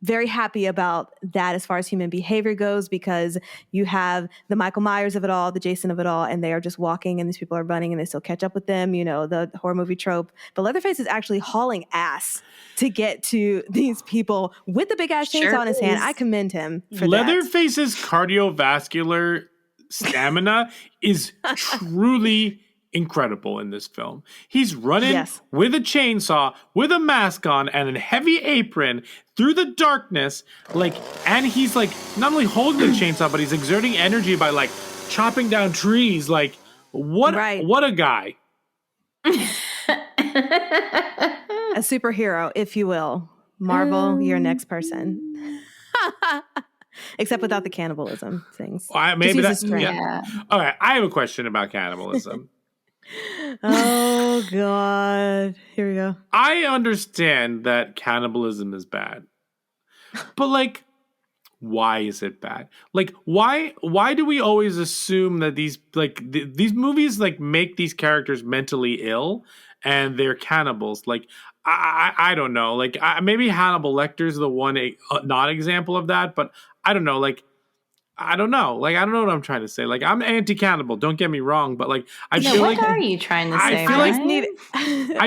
Speaker 8: very happy about that as far as human behavior goes, because you have the Michael Myers of it all, the Jason of it all, and they are just walking and these people are running and they still catch up with them, the horror movie trope. But Leatherface is actually hauling ass to get to these people with the big ass chainsaw in his hand. I commend him for
Speaker 9: Leatherface's cardiovascular stamina is truly incredible in this film. He's running with a chainsaw, with a mask on, and a heavy apron through the darkness, and he's not only holding the chainsaw, but he's exerting energy by chopping down trees. What a guy.
Speaker 8: A superhero, if you will. Marvel, your next person. Except without the cannibalism things.
Speaker 9: Maybe that's yeah. All right, I have a question about cannibalism.
Speaker 8: Oh God, here we go.
Speaker 9: I understand that cannibalism is bad, but why is it bad? Why do we always assume that these these movies make these characters mentally ill and they're cannibals? I don't know. Maybe Hannibal Lecter's the one not example of that, but I don't know. I don't know. I don't know what I'm trying to say. I'm anti-cannibal. Don't get me wrong, but I feel
Speaker 7: what are you trying to say?
Speaker 8: I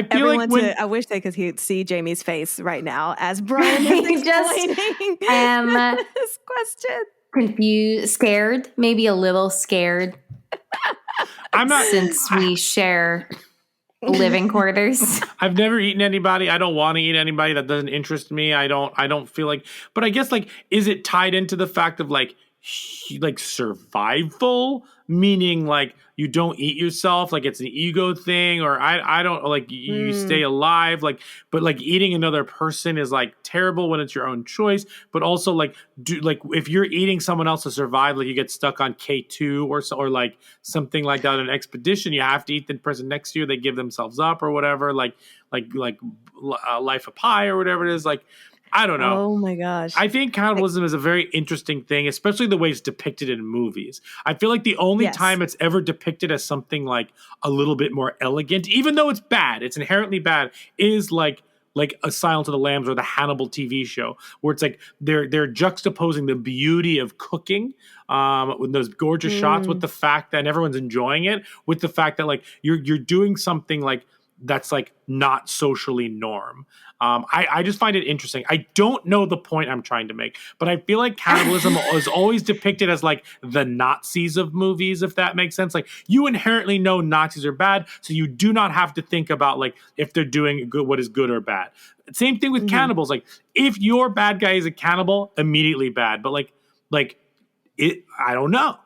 Speaker 8: feel I wish they could see Jamie's face right now as Brian is explaining this question.
Speaker 7: Confused, scared, maybe a little scared.
Speaker 9: I'm not,
Speaker 7: since we share living quarters.
Speaker 9: I've never eaten anybody. I don't want to eat anybody. That doesn't interest me. I don't feel but I guess is it tied into the fact of like survival, meaning like you don't eat yourself, like it's an ego thing, or I don't like you stay alive, like, but like eating another person is like terrible when it's your own choice, but also like if you're eating someone else to survive, like you get stuck on K2 or like something like that on an expedition, you have to eat the person next to you, they give themselves up or whatever, like Life of Pi or whatever it is, like I don't know.
Speaker 8: Oh my gosh.
Speaker 9: I think cannibalism is a very interesting thing, especially the way it's depicted in movies. I feel like the only time it's ever depicted as something like a little bit more elegant, even though it's bad, it's inherently bad, is like a Silence of the Lambs or the Hannibal TV show, where it's like they're juxtaposing the beauty of cooking with those gorgeous shots with the fact that everyone's enjoying it, with the fact that like you're doing something like that's like not socially norm. I just find it interesting. I don't know the point I'm trying to make, but I feel like cannibalism is always depicted as like the Nazis of movies, if that makes sense. Like you inherently know Nazis are bad, so you do not have to think about like if they're doing good, what is good or bad. Same thing with cannibals. Like if your bad guy is a cannibal, immediately bad. But like it, I don't know.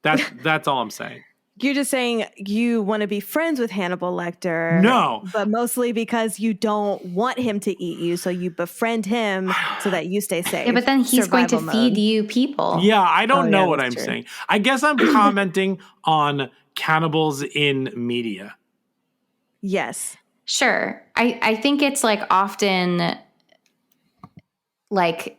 Speaker 9: That's all I'm saying.
Speaker 8: You're just saying you want to be friends with Hannibal Lecter.
Speaker 9: No.
Speaker 8: But mostly because you don't want him to eat you, so you befriend him so that you stay safe.
Speaker 7: Yeah, but then he's going to
Speaker 8: Survival
Speaker 7: feed
Speaker 8: mode.
Speaker 7: you people.
Speaker 9: Yeah, I don't know what I'm
Speaker 8: true.
Speaker 9: saying. I guess I'm commenting on cannibals in media.
Speaker 8: Yes.
Speaker 7: Sure. I think it's like often like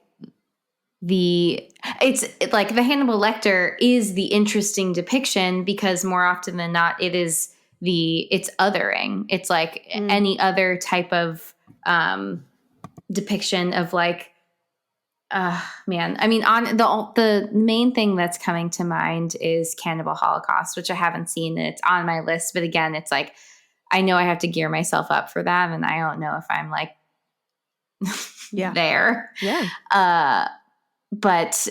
Speaker 7: it's like the Hannibal Lecter is the interesting depiction because more often than not it's othering. It's like any other type of depiction of like man. I mean, on the main thing that's coming to mind is Cannibal Holocaust, which I haven't seen, and it's on my list, but again, it's like I know I have to gear myself up for that, and I don't know if I'm like there.
Speaker 8: Yeah.
Speaker 7: But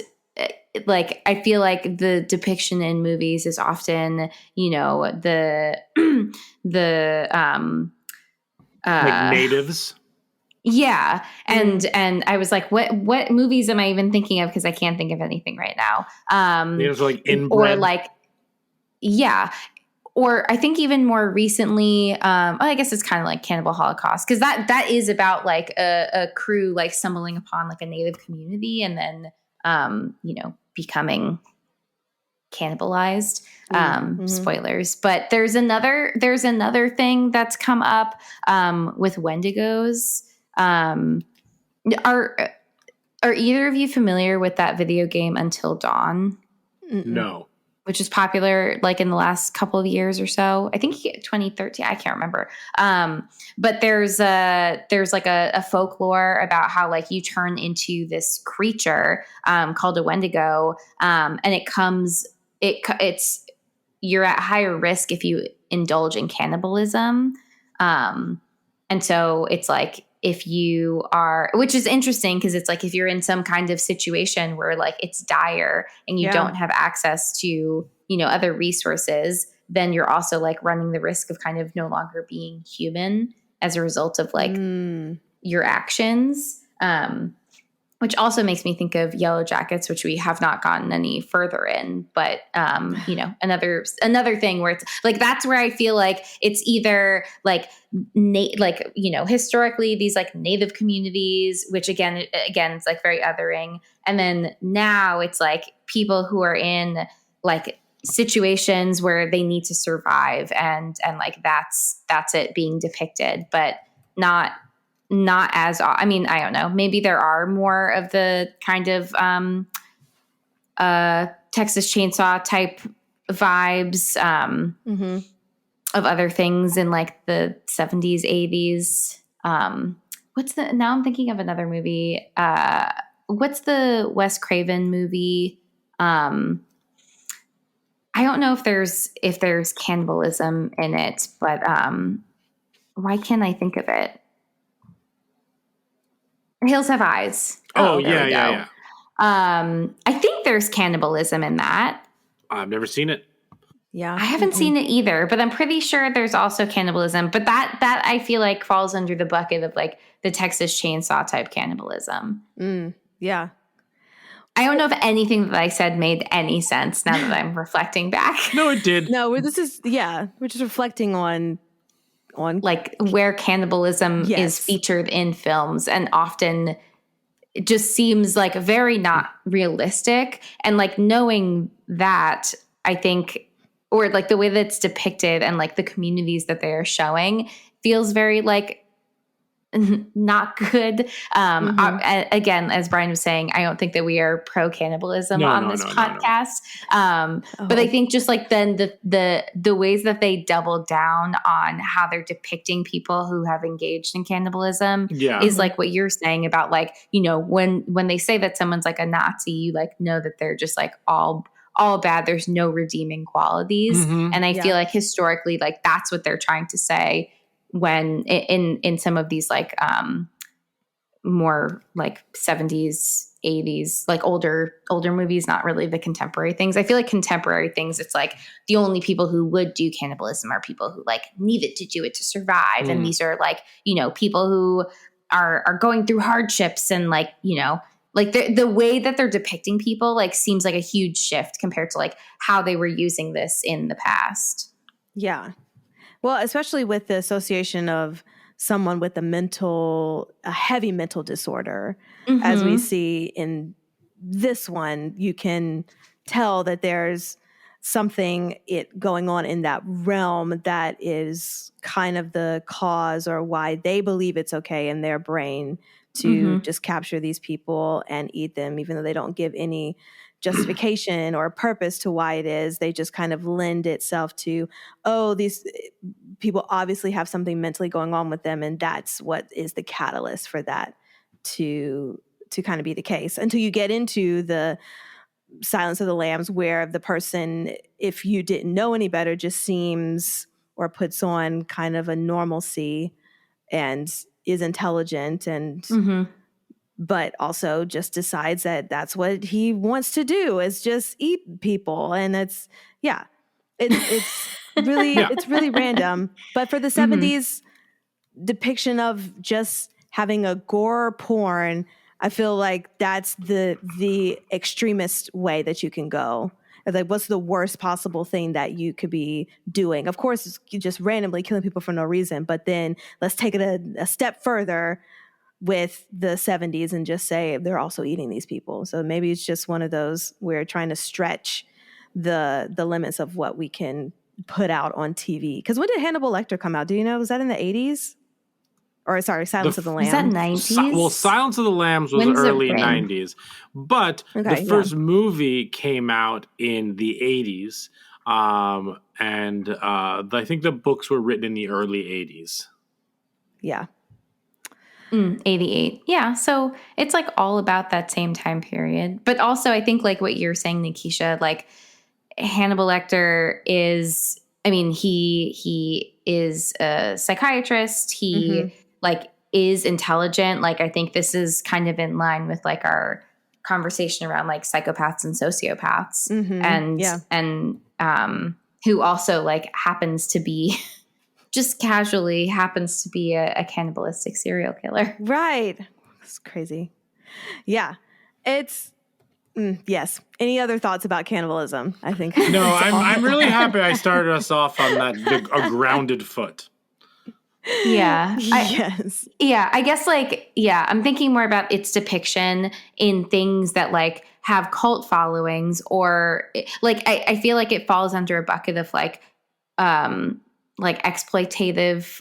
Speaker 7: like I feel like the depiction in movies is often, the
Speaker 9: Like natives.
Speaker 7: Yeah. And I was like, what movies am I even thinking of? Because I can't think of anything right now.
Speaker 9: Natives are like inbred.
Speaker 7: Or like, yeah. Or I think even more recently, I guess it's kind of like Cannibal Holocaust, because that is about like a crew like stumbling upon like a native community and then becoming cannibalized. Spoilers, but there's another thing that's come up with Wendigos. Are either of you familiar with that video game Until Dawn?
Speaker 9: No.
Speaker 7: Which is popular like in the last couple of years or so. I think 2013. I can't remember. But there's like a folklore about how like you turn into this creature called a Wendigo, and it's you're at higher risk if you indulge in cannibalism, and so it's like if you are, which is interesting because it's like if you're in some kind of situation where like it's dire and you don't have access to, other resources, then you're also like running the risk of kind of no longer being human as a result of like your actions. Which also makes me think of Yellow Jackets, which we have not gotten any further in, but another thing where it's like that's where I feel like it's either like historically these like native communities, which again it's like very othering, and then now it's like people who are in like situations where they need to survive, and like that's it being depicted, but not as, I mean, I don't know, maybe there are more of the kind of Texas Chainsaw type vibes of other things in like the 70s, 80s. Now I'm thinking of another movie. What's the Wes Craven movie? I don't know if there's cannibalism in it, but why can't I think of it? Hills Have Eyes.
Speaker 9: Oh yeah.
Speaker 7: I think there's cannibalism in that.
Speaker 9: I've never seen it.
Speaker 8: Yeah.
Speaker 7: I haven't seen it either, but I'm pretty sure there's also cannibalism. But that I feel like falls under the bucket of like the Texas Chainsaw type cannibalism.
Speaker 8: Yeah.
Speaker 7: I don't know if anything that I said made any sense now that I'm reflecting back.
Speaker 9: No, it did.
Speaker 8: No, we're just reflecting on
Speaker 7: like where cannibalism is featured in films, and often it just seems like very not realistic. And like knowing that, I think, or like the way that it's depicted and like the communities that they are showing feels very like not good. Again, as Brian was saying, I don't think that we are pro cannibalism on this podcast. But I think just like then the ways that they double down on how they're depicting people who have engaged in cannibalism is like what you're saying about like, you know, when they say that someone's like a Nazi, you like know that they're just like all bad. There's no redeeming qualities. And I feel like historically, like that's what they're trying to say when in some of these like more like 70s 80s like older movies, not really the contemporary things. I feel like contemporary things, it's like the only people who would do cannibalism are people who like needed to do it to survive. And these are like, you know, people who are going through hardships, and like, you know, like the way that they're depicting people like seems like a huge shift compared to like how they were using this in the past.
Speaker 8: Yeah. Well, especially with the association of someone with a heavy mental disorder, as we see in this one, you can tell that there's something going on in that realm that is kind of the cause or why they believe it's okay in their brain to just capture these people and eat them, even though they don't give any justification or purpose to why it is. They just kind of lend itself to, these people obviously have something mentally going on with them, and that's what is the catalyst for that to kind of be the case, until you get into the Silence of the Lambs, where the person, if you didn't know any better, just seems or puts on kind of a normalcy and is intelligent and but also just decides that that's what he wants to do, is just eat people. And it's really it's really random. But for the 70s depiction of just having a gore porn, I feel like that's the extremist way that you can go. Like, what's the worst possible thing that you could be doing? Of course, it's just randomly killing people for no reason. But then let's take it a step further with the 70s and just say they're also eating these people. So maybe it's just one of those, we're trying to stretch the limits of what we can put out on TV. Because when did Hannibal Lecter come out? Do you know? Was that in the 80s? Or sorry, Silence of the Lambs.
Speaker 7: Was that 90s?
Speaker 9: Well, Silence of the Lambs was early 90s. But the first movie came out in the 80s. And I think the books were written in the early 80s.
Speaker 8: Yeah.
Speaker 7: 88. Yeah. So it's like all about that same time period. But also I think like what you're saying, Nikisha, like Hannibal Lecter is, I mean, he is a psychiatrist. He like is intelligent. Like I think this is kind of in line with like our conversation around like psychopaths and sociopaths and who also like happens to be just casually happens to be a cannibalistic serial killer.
Speaker 8: Right. It's crazy. Yeah. It's, yes. Any other thoughts about cannibalism? I think.
Speaker 9: No, I'm really happy I started us off on a grounded foot.
Speaker 7: Yeah.
Speaker 8: Yes.
Speaker 7: I guess like, I'm thinking more about its depiction in things that like have cult followings, or like, I feel like it falls under a bucket of like exploitative,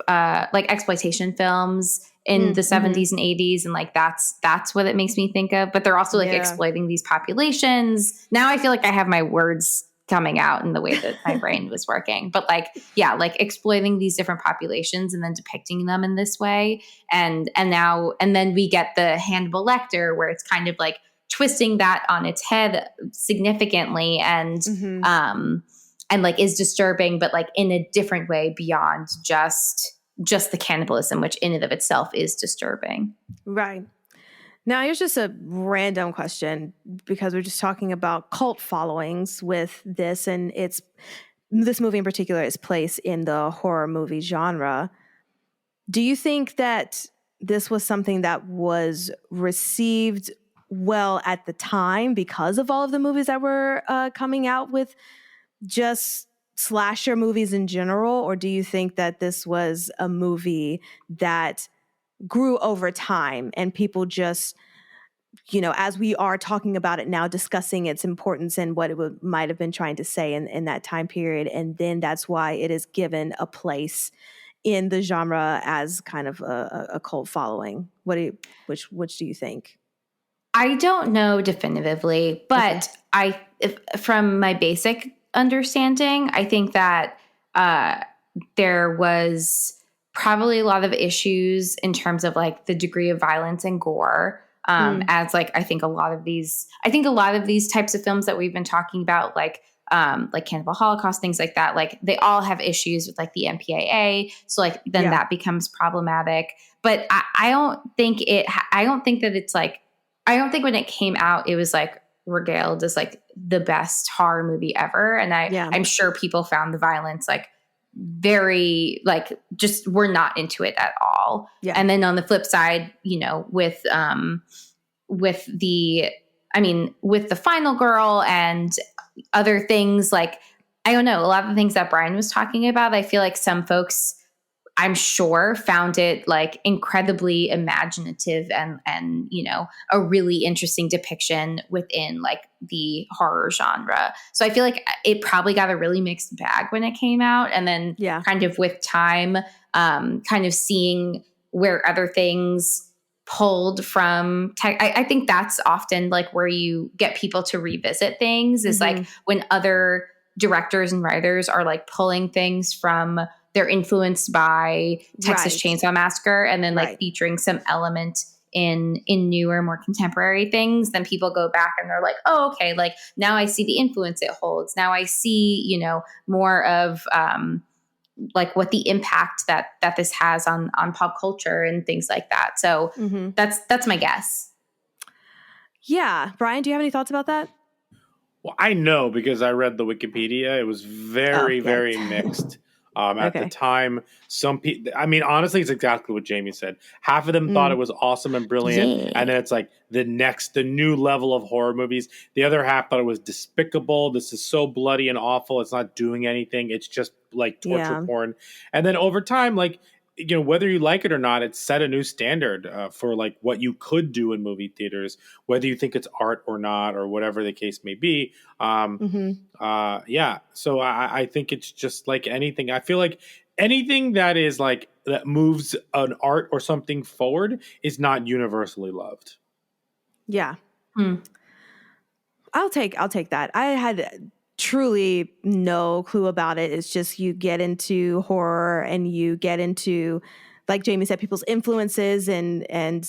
Speaker 7: like exploitation films in the 70s and 80s. And like, that's what it makes me think of, but they're also like exploiting these populations. Now I feel like I have my words coming out in the way that my brain was working, but like, like exploiting these different populations and then depicting them in this way. And then we get the Hannibal Lecter, where it's kind of like twisting that on its head significantly and like is disturbing, but like in a different way beyond just the cannibalism, which in and of itself is disturbing.
Speaker 8: Right. Now, here's just a random question, because we're just talking about cult followings with this, and this movie in particular is placed in the horror movie genre. Do you think that this was something that was received well at the time because of all of the movies that were coming out with just slasher movies in general? Or do you think that this was a movie that grew over time and people just, as we are talking about it now, discussing its importance and what it might have been trying to say in that time period, and then that's why it is given a place in the genre as kind of a cult following? Which do you think?
Speaker 7: I don't know definitively, but from my basic understanding, I think that there was probably a lot of issues in terms of like the degree of violence and gore. As like, I think a lot of these types of films that we've been talking about, like Cannibal Holocaust, things like that, like they all have issues with like the MPAA. So like, then that becomes problematic. But I don't think that it's like, I don't think when it came out, it was like regaled as like the best horror movie ever. And I'm sure people found the violence like very like just were not into it at all. Yeah. And then on the flip side, with the Final Girl and other things, like, I don't know, a lot of the things that Brian was talking about, I feel like some folks, I'm sure, found it like incredibly imaginative and a really interesting depiction within like the horror genre. So I feel like it probably got a really mixed bag when it came out, and then kind of with time, kind of seeing where other things pulled from. I think that's often like where you get people to revisit things is like when other directors and writers are like pulling things from. They're influenced by Texas Chainsaw Massacre and then like featuring some element in newer, more contemporary things. Then people go back and they're like, oh, okay, like now I see the influence it holds. Now I see, more of like what the impact that this has on pop culture and things like that. So that's my guess.
Speaker 8: Yeah. Brian, do you have any thoughts about that?
Speaker 9: Well, I know because I read the Wikipedia. It was very, very mixed. At the time, some people, I mean, honestly, it's exactly what Jamie said. Half of them thought it was awesome and brilliant. And then it's like the new level of horror movies. The other half thought it was despicable. This is so bloody and awful. It's not doing anything. It's just like torture porn. And then over time, like, whether you like it or not, it set a new standard for like what you could do in movie theaters, whether you think it's art or not, or whatever the case may be. So I think it's just like anything. I feel like anything that is like that moves an art or something forward is not universally loved.
Speaker 8: Yeah. I'll take that. I had truly no clue about it. It's just you get into horror and you get into, like Jamie said, people's influences, and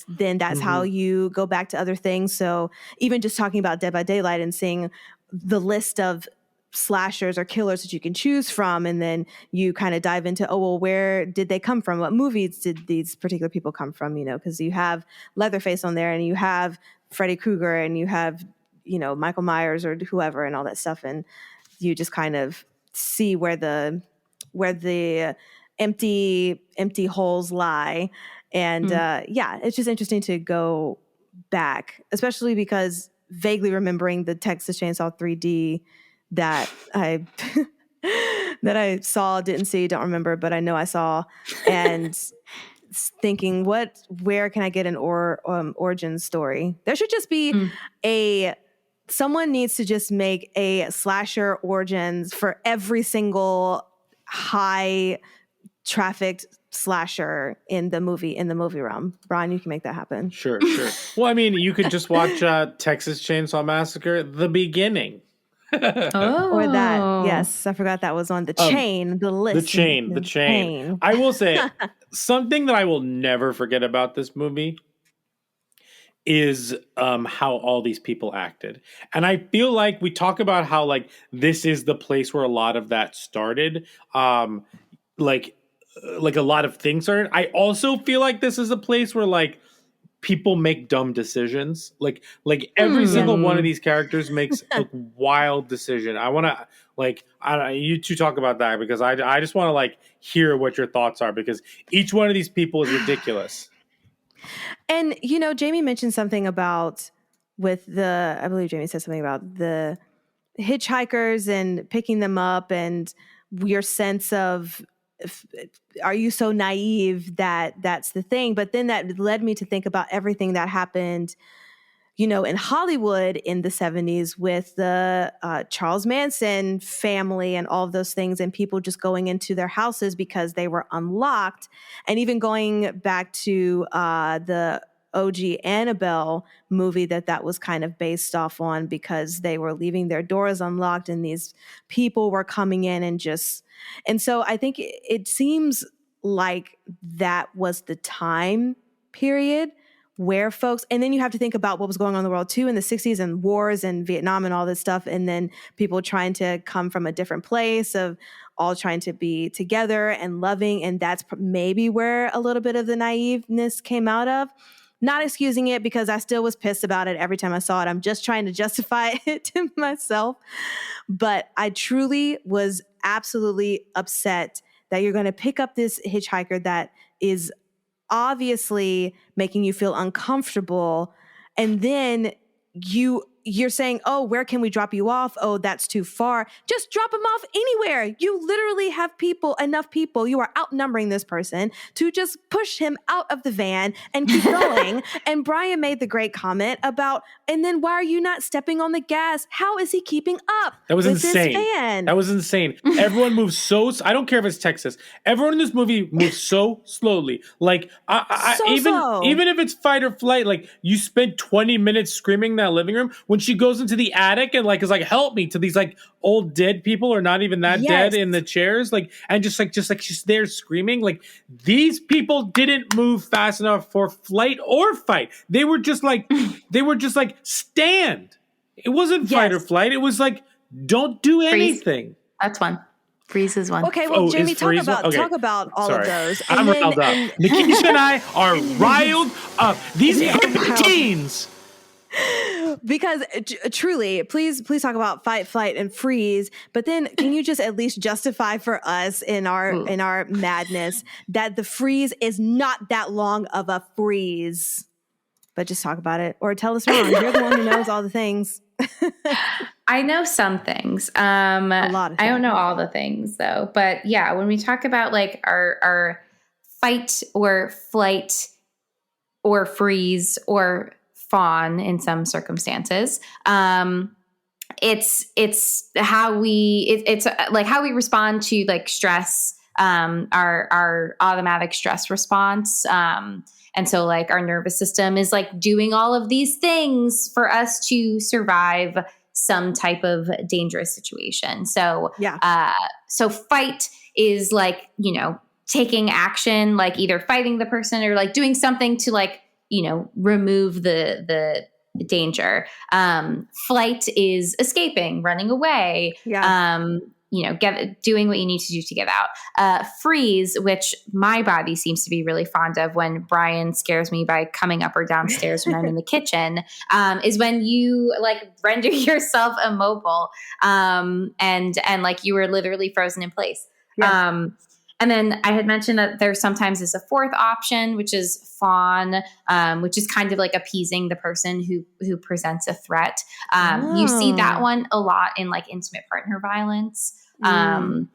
Speaker 8: then that's how you go back to other things. So even just talking about Dead by Daylight and seeing the list of slashers or killers that you can choose from, and then you kind of dive into, where did they come from? What movies did these particular people come from? Because you have Leatherface on there, and you have Freddy Krueger, and you have Michael Myers or whoever and all that stuff. And you just kind of see where the empty holes lie. And it's just interesting to go back, especially because vaguely remembering the Texas Chainsaw 3D that I saw, didn't see, don't remember, but I know I saw, and thinking, where can I get an origin story? There should just be someone needs to just make a slasher origins for every single high trafficked slasher in the movie realm. Brian, you can make that happen.
Speaker 9: Sure. Well, I mean, you could just watch Texas Chainsaw Massacre, the beginning.
Speaker 8: Or that. Yes, I forgot that was on the chain, the list.
Speaker 9: The chain. I will say something that I will never forget about this movie is how all these people acted. And I feel like we talk about how like this is the place where a lot of that started. Like a lot of things are. I also feel like this is a place where like people make dumb decisions. Like every single one of these characters makes a wild decision. I want to you two talk about that, because I just want to like hear what your thoughts are, because each one of these people is ridiculous.
Speaker 8: And Jamie mentioned something about with I believe Jamie said something about the hitchhikers and picking them up, and your sense of, are you so naive that that's the thing? But then that led me to think about everything that happened, in Hollywood in the 70s with the Charles Manson family and all of those things, and people just going into their houses because they were unlocked. And even going back to the OG Annabelle movie that was kind of based off on, because they were leaving their doors unlocked and these people were coming in and so I think it seems like that was the time period where folks, and then you have to think about what was going on in the world too in the 60s and wars and Vietnam and all this stuff. And then people trying to come from a different place of all trying to be together and loving. And that's maybe where a little bit of the naiveness came out of. Not excusing it, because I still was pissed about it every time I saw it. I'm just trying to justify it to myself. But I truly was absolutely upset that you're going to pick up this hitchhiker that is obviously making you feel uncomfortable, and then you're saying, oh, where can we drop you off? Oh, that's too far. Just drop him off anywhere. You literally have enough people. You are outnumbering this person to just push him out of the van and keep going. And Brian made the great comment about, and then why are you not stepping on the gas? How is he keeping up?
Speaker 9: That was
Speaker 8: with
Speaker 9: insane.
Speaker 8: This van?
Speaker 9: That was insane. Everyone moves I don't care if it's Texas. Everyone in this movie moves so slowly. Like even if it's fight or flight, like you spent 20 minutes screaming in that living room. When she goes into the attic and is like, help me, to these like old dead people or not even that dead in the chairs, and just like she's there screaming. Like, these people didn't move fast enough for flight or fight. They were just like stand. It wasn't fight or flight. It was like, don't do anything.
Speaker 7: That's one. Freeze is one.
Speaker 8: Okay, well, Jamie, talk about all of those.
Speaker 9: I'm riled up. Nikisha and I are riled up. These teens.
Speaker 8: Because truly, please talk about fight, flight, and freeze. But then, can you just at least justify for us in our madness that the freeze is not that long of a freeze? But just talk about it, or tell us wrong. You're the one who knows all the things.
Speaker 7: I know some things. A lot of things. I don't know all the things though. But yeah, when we talk about like our fight or flight or freeze or fawn in some circumstances, it's how we like how we respond to like stress, our automatic stress response. And so like our nervous system is like doing all of these things for us to survive some type of dangerous situation. So so fight is like, taking action, like either fighting the person or like doing something to like, remove the danger. Flight is escaping, running away. Doing what you need to do to get out. Freeze, which my body seems to be really fond of when Brian scares me by coming up or downstairs when I'm in the kitchen, is when you like render yourself immobile, and like you were literally frozen in place. Yeah. And then I had mentioned that there sometimes is a fourth option, which is fawn, which is kind of like appeasing the person who presents a threat. You see that one a lot in like intimate partner violence. And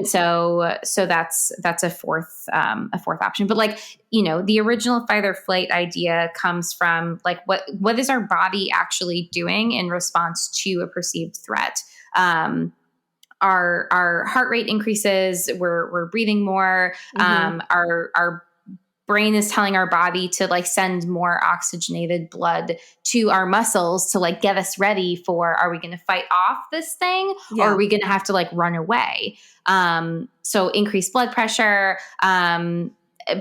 Speaker 7: so that's a fourth option. But like, the original fight or flight idea comes from like, what is our body actually doing in response to a perceived threat? Our heart rate increases. We're breathing more. Our brain is telling our body to like send more oxygenated blood to our muscles to like get us ready for, are we going to fight off this thing or are we going to have to like run away? So increased blood pressure.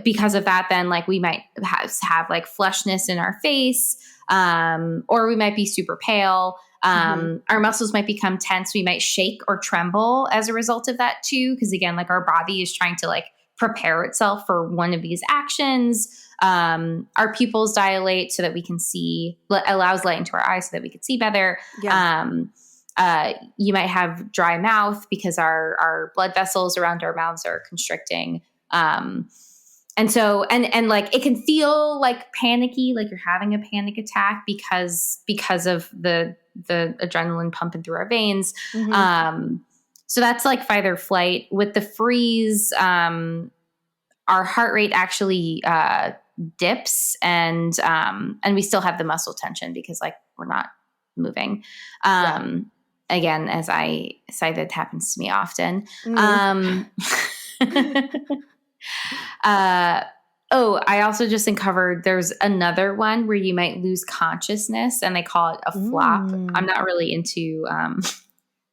Speaker 7: Because of that, then like we might have like flushness in our face, or we might be super pale. Our muscles might become tense. We might shake or tremble as a result of that too. Cause again, like our body is trying to like prepare itself for one of these actions. Our pupils dilate so that we can see, allows light into our eyes so that we can see better. Yeah. You might have dry mouth because our blood vessels around our mouths are constricting. and so, and like, it can feel like panicky, like you're having a panic attack because of the adrenaline pumping through our veins. So that's like fight or flight. With the freeze, our heart rate actually dips, and we still have the muscle tension because like we're not moving. Again, as I cited, happens to me often. I also just uncovered there's another one where you might lose consciousness, and they call it a flop. I'm not really into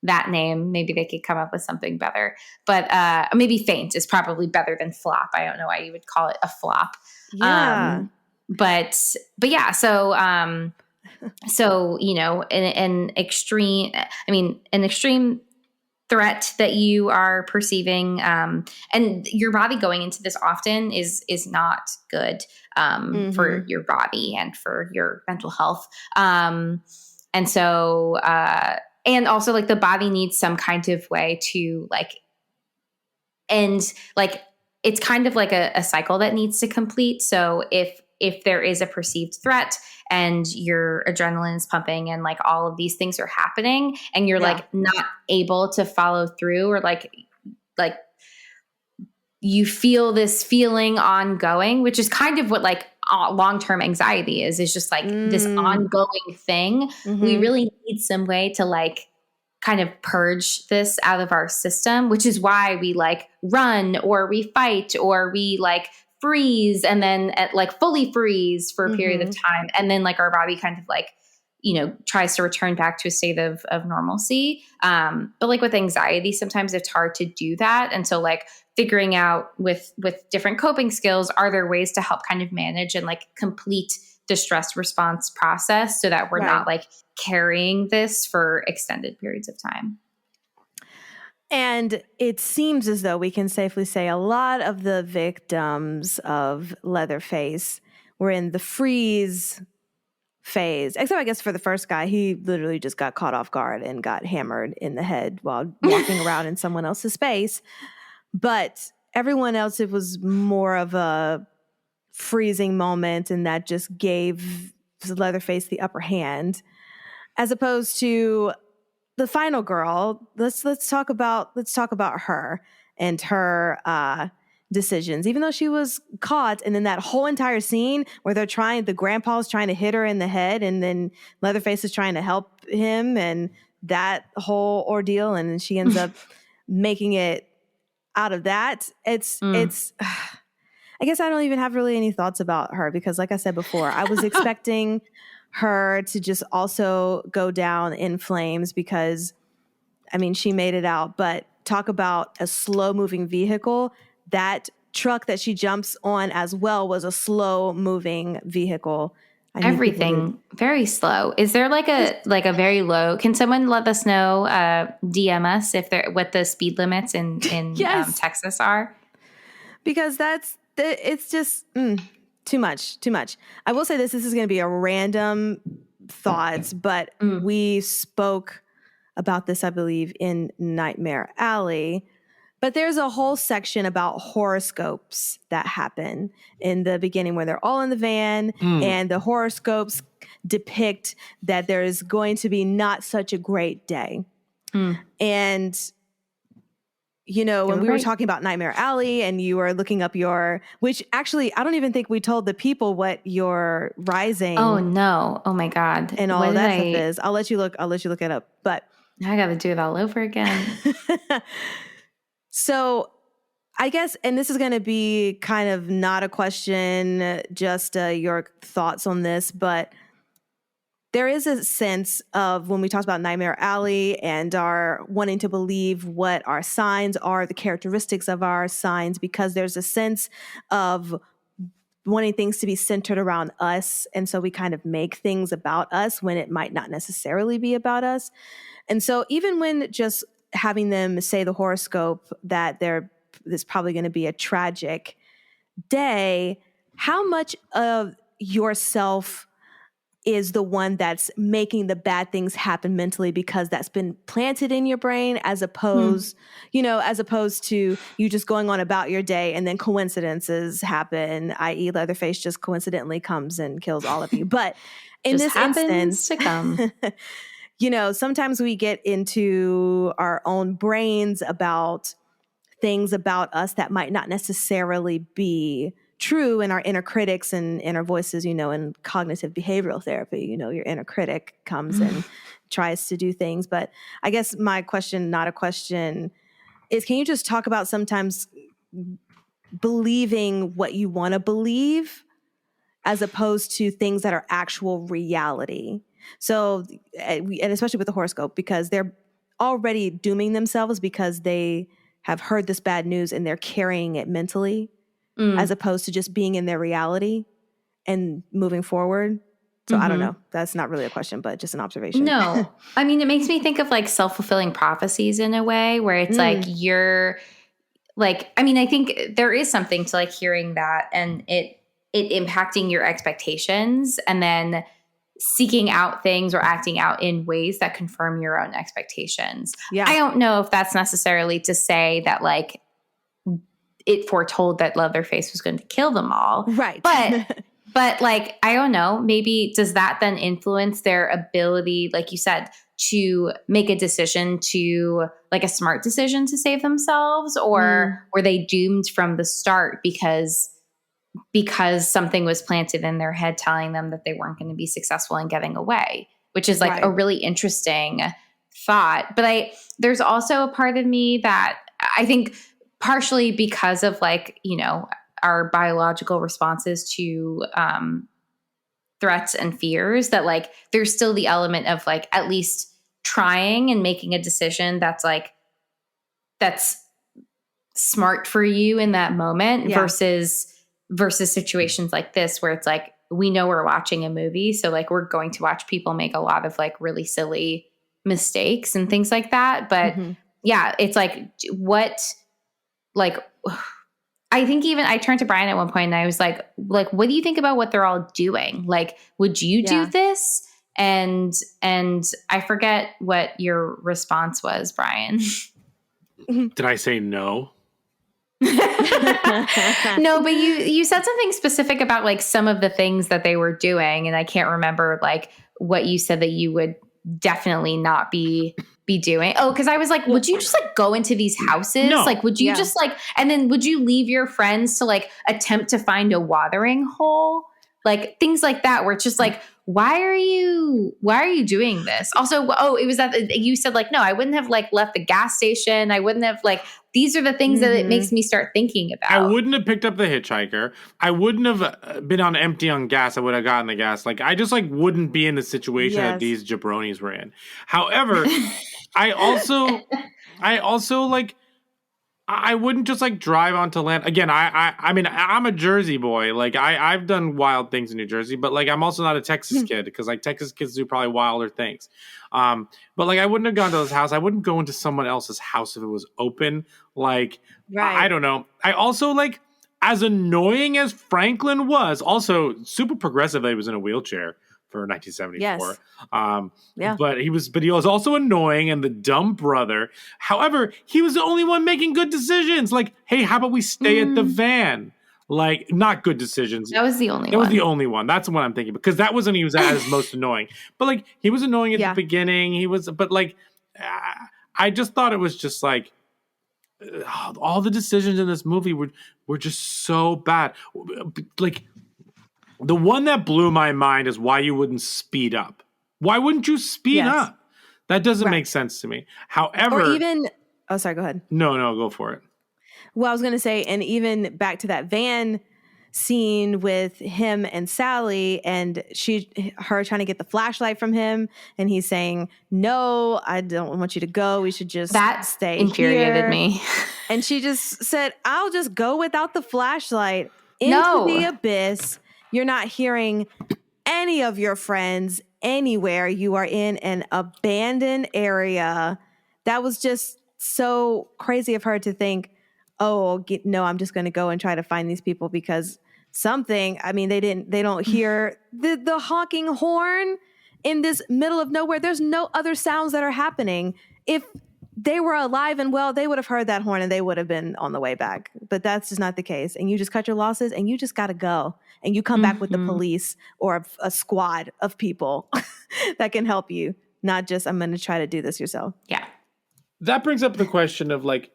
Speaker 7: that name. Maybe they could come up with something better, but maybe faint is probably better than flop. I don't know why you would call it a flop.
Speaker 8: Yeah.
Speaker 7: But yeah, so an extreme threat that you are perceiving, and your body going into this often is not good for your body and for your mental health. And so, and also like the body needs some kind of way to like end, like it's kind of like a cycle that needs to complete. So if there is a perceived threat and your adrenaline is pumping and like all of these things are happening and you're like not able to follow through, or like you feel this feeling ongoing, which is kind of what like long-term anxiety is just like this ongoing thing. We really need some way to like kind of purge this out of our system, which is why we like run or we fight or we like freeze and then like fully freeze for a period of time. And then like our body kind of like, tries to return back to a state of normalcy. But like with anxiety, sometimes it's hard to do that. And so like figuring out with different coping skills, are there ways to help kind of manage and like complete the stress response process so that we're not like carrying this for extended periods of time.
Speaker 8: And it seems as though we can safely say a lot of the victims of Leatherface were in the freeze phase. Except I guess for the first guy, he literally just got caught off guard and got hammered in the head while walking around in someone else's space. But everyone else, it was more of a freezing moment, and that just gave Leatherface the upper hand. As opposed to the final girl, let's talk about her and her decisions. Even though she was caught, and then that whole entire scene where the grandpa's trying to hit her in the head, and then Leatherface is trying to help him, and that whole ordeal, and then she ends up making it out of that. It's I guess I don't even have really any thoughts about her because, like I said before, I was expecting her to just also go down in flames because, I mean, she made it out. But talk about a slow-moving vehicle. That truck that she jumps on as well was a slow-moving vehicle.
Speaker 7: Everything very slow. Is there like a very low? Can someone let us know? DM us if they're what the speed limits in
Speaker 8: yes.
Speaker 7: Texas are.
Speaker 8: Because it's just too much. I will say this is going to be a random thought, but we spoke about this, I believe, in Nightmare Alley. But there's a whole section about horoscopes that happen in the beginning where they're all in the van and the horoscopes depict that there is going to be not such a great day. And, when we were talking about Nightmare Alley and you were looking up which actually, I don't even think we told the people what your rising.
Speaker 7: Oh, no. Oh, my God.
Speaker 8: And all that stuff is. I'll let you look it up. But
Speaker 7: I got to do it all over again.
Speaker 8: So I guess, and this is going to be kind of not a question, just your thoughts on this, but there is a sense of when we talked about Nightmare Alley and our wanting to believe what our signs are, the characteristics of our signs, because there's a sense of wanting things to be centered around us. And so we kind of make things about us when it might not necessarily be about us. And so even when just having them say the horoscope that there's probably going to be a tragic day, how much of yourself is the one that's making the bad things happen mentally because that's been planted in your brain, as opposed to you just going on about your day and then coincidences happen, i.e. Leatherface just coincidentally comes and kills all of you. But in
Speaker 7: Just
Speaker 8: this
Speaker 7: happens
Speaker 8: instance,
Speaker 7: to come.
Speaker 8: Sometimes we get into our own brains about things about us that might not necessarily be true in our inner critics and inner voices, in cognitive behavioral therapy. Your inner critic comes and tries to do things. But I guess my question, not a question, is can you just talk about sometimes believing what you want to believe as opposed to things that are actual reality? So, and especially with the horoscope, because they're already dooming themselves because they have heard this bad news and they're carrying it mentally, as opposed to just being in their reality and moving forward. So I don't know. That's not really a question, but just an observation.
Speaker 7: No. I mean, it makes me think of like self-fulfilling prophecies in a way where it's like you're like, I mean, I think there is something to like hearing that and it impacting your expectations and then seeking out things or acting out in ways that confirm your own expectations.
Speaker 8: Yeah.
Speaker 7: I don't know if that's necessarily to say that like it foretold that Leatherface was going to kill them all.
Speaker 8: Right.
Speaker 7: But like, I don't know, maybe does that then influence their ability, like you said, to make a decision to like a smart decision to save themselves, or were they doomed from the start because something was planted in their head telling them that they weren't going to be successful in getting away, which is like a really interesting thought. But there's also a part of me that I think partially because of like, our biological responses to threats and fears, that like there's still the element of like at least trying and making a decision that's smart for you in that moment versus situations like this where it's like we know we're watching a movie, so like we're going to watch people make a lot of like really silly mistakes and things like that. But yeah, it's like I think even I turned to Brian at one point and I was like, what do you think about what they're all doing? Like, would you do this? And I forget what your response was, Brian.
Speaker 9: Did I say no?
Speaker 7: No, but you said something specific about like some of the things that they were doing. And I can't remember like what you said that you would definitely not be doing. Oh, because I was like, would you just like go into these houses?
Speaker 9: No.
Speaker 7: Like, would you just like, and then would you leave your friends to like attempt to find a watering hole? Like things like that, where it's just like, why are you doing this? Also, it was that you said like, no, I wouldn't have like left the gas station. I wouldn't have like, these are the things that it makes me start thinking about.
Speaker 9: I wouldn't have picked up the hitchhiker. I wouldn't have been on empty on gas. I would have gotten the gas. Like I just like wouldn't be in the situation that these jabronis were in. However, I also like, I wouldn't just like drive onto land. Again, I mean, I'm a Jersey boy. Like I've done wild things in New Jersey, but like I'm also not a Texas kid because like Texas kids do probably wilder things. But like I wouldn't have gone to his house. I wouldn't go into someone else's house if it was open. Like I don't know. I also like, as annoying as Franklin was, also super progressive that he was in a wheelchair for 1974. But he was also annoying and the dumb brother. However, he was the only one making good decisions. Like, hey, how about we stay at the van? Like, not good decisions.
Speaker 7: That was the only one.
Speaker 9: That was the only one. That's the one I'm thinking. Because that was when he was at his most annoying. But like, he was annoying at the beginning. But like, I just thought it was just like, all the decisions in this movie were just so bad. Like, the one that blew my mind is why you wouldn't speed up. Why wouldn't you speed up? That doesn't make sense to me. However,
Speaker 8: or even, sorry, go ahead.
Speaker 9: No, go for it.
Speaker 8: Well, I was going to say, and even back to that van scene with him and Sally, and her trying to get the flashlight from him, and he's saying, "No, I don't want you to go. We should just stay."
Speaker 7: Infuriated me.
Speaker 8: And she just said, "I'll just go without the flashlight into the abyss. You're not hearing any of your friends anywhere. You are in an abandoned area." That was just so crazy of her to think, no, I'm just going to go and try to find these people because something. I mean, they don't hear the honking horn in this middle of nowhere. There's no other sounds that are happening. If they were alive and well, they would have heard that horn and they would have been on the way back. But that's just not the case. And you just cut your losses and you just got to go. And you come back with the police or a squad of people that can help you. Not just, I'm going to try to do this yourself.
Speaker 7: Yeah.
Speaker 9: That brings up the question of like,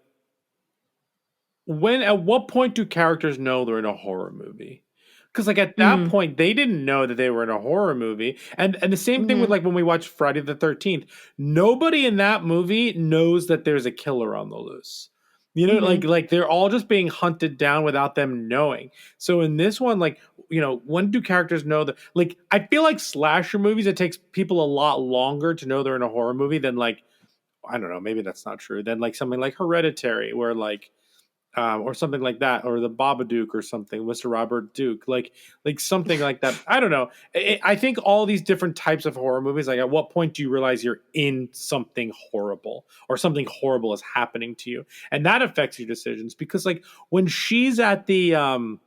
Speaker 9: at what point do characters know they're in a horror movie? Because like at that point, they didn't know that they were in a horror movie. And the same thing with like when we watch Friday the 13th, nobody in that movie knows that there's a killer on the loose. You know, like they're all just being hunted down without them knowing. So in this one, like, you know, when do characters know that? Like, I feel like slasher movies, it takes people a lot longer to know they're in a horror movie than like, I don't know, maybe that's not true. Than like something like Hereditary, where like, or something like that, or the Babadook or something, Mr. Robert Duke, like something like that. I don't know. I think all these different types of horror movies, like at what point do you realize you're in something horrible or something horrible is happening to you? And that affects your decisions because like when she's at the,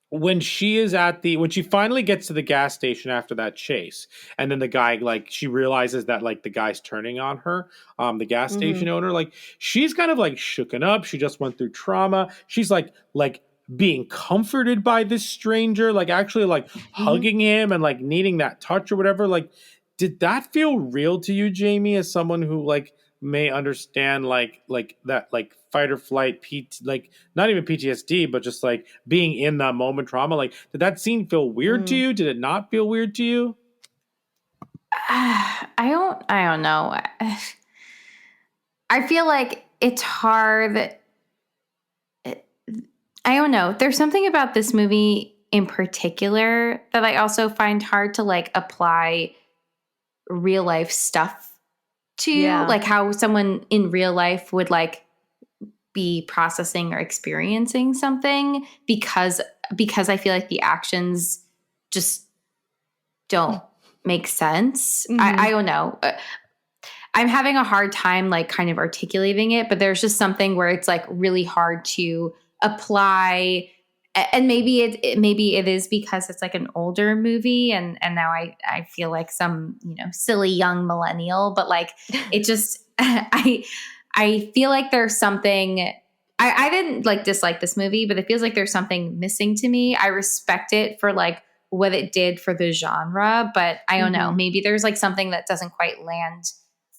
Speaker 9: when she finally gets to the gas station after that chase, and then the guy, like, she realizes that like the guy's turning on her, the gas station owner, like she's kind of like shooken up. She just went through trauma. She's like being comforted by this stranger, like actually like hugging him and like needing that touch or whatever. Like, did that feel real to you, Jamie, as someone who like may understand like that like fight or flight like not even PTSD, but just like being in that moment trauma? Like, did that scene feel weird to you? Did it not feel weird to you?
Speaker 7: I don't know. I feel like it's hard. I don't know. There's something about this movie in particular that I also find hard to like apply real life stuff to, like how someone in real life would like be processing or experiencing something because I feel like the actions just don't make sense. I don't know. I'm having a hard time like kind of articulating it, but there's just something where it's like really hard to apply. And maybe it is because it's like an older movie and now I feel like some, you know, silly young millennial, but like it just I feel like there's something. I didn't like dislike this movie, but it feels like there's something missing to me. I respect it for like what it did for the genre, but I don't know. Maybe there's like something that doesn't quite land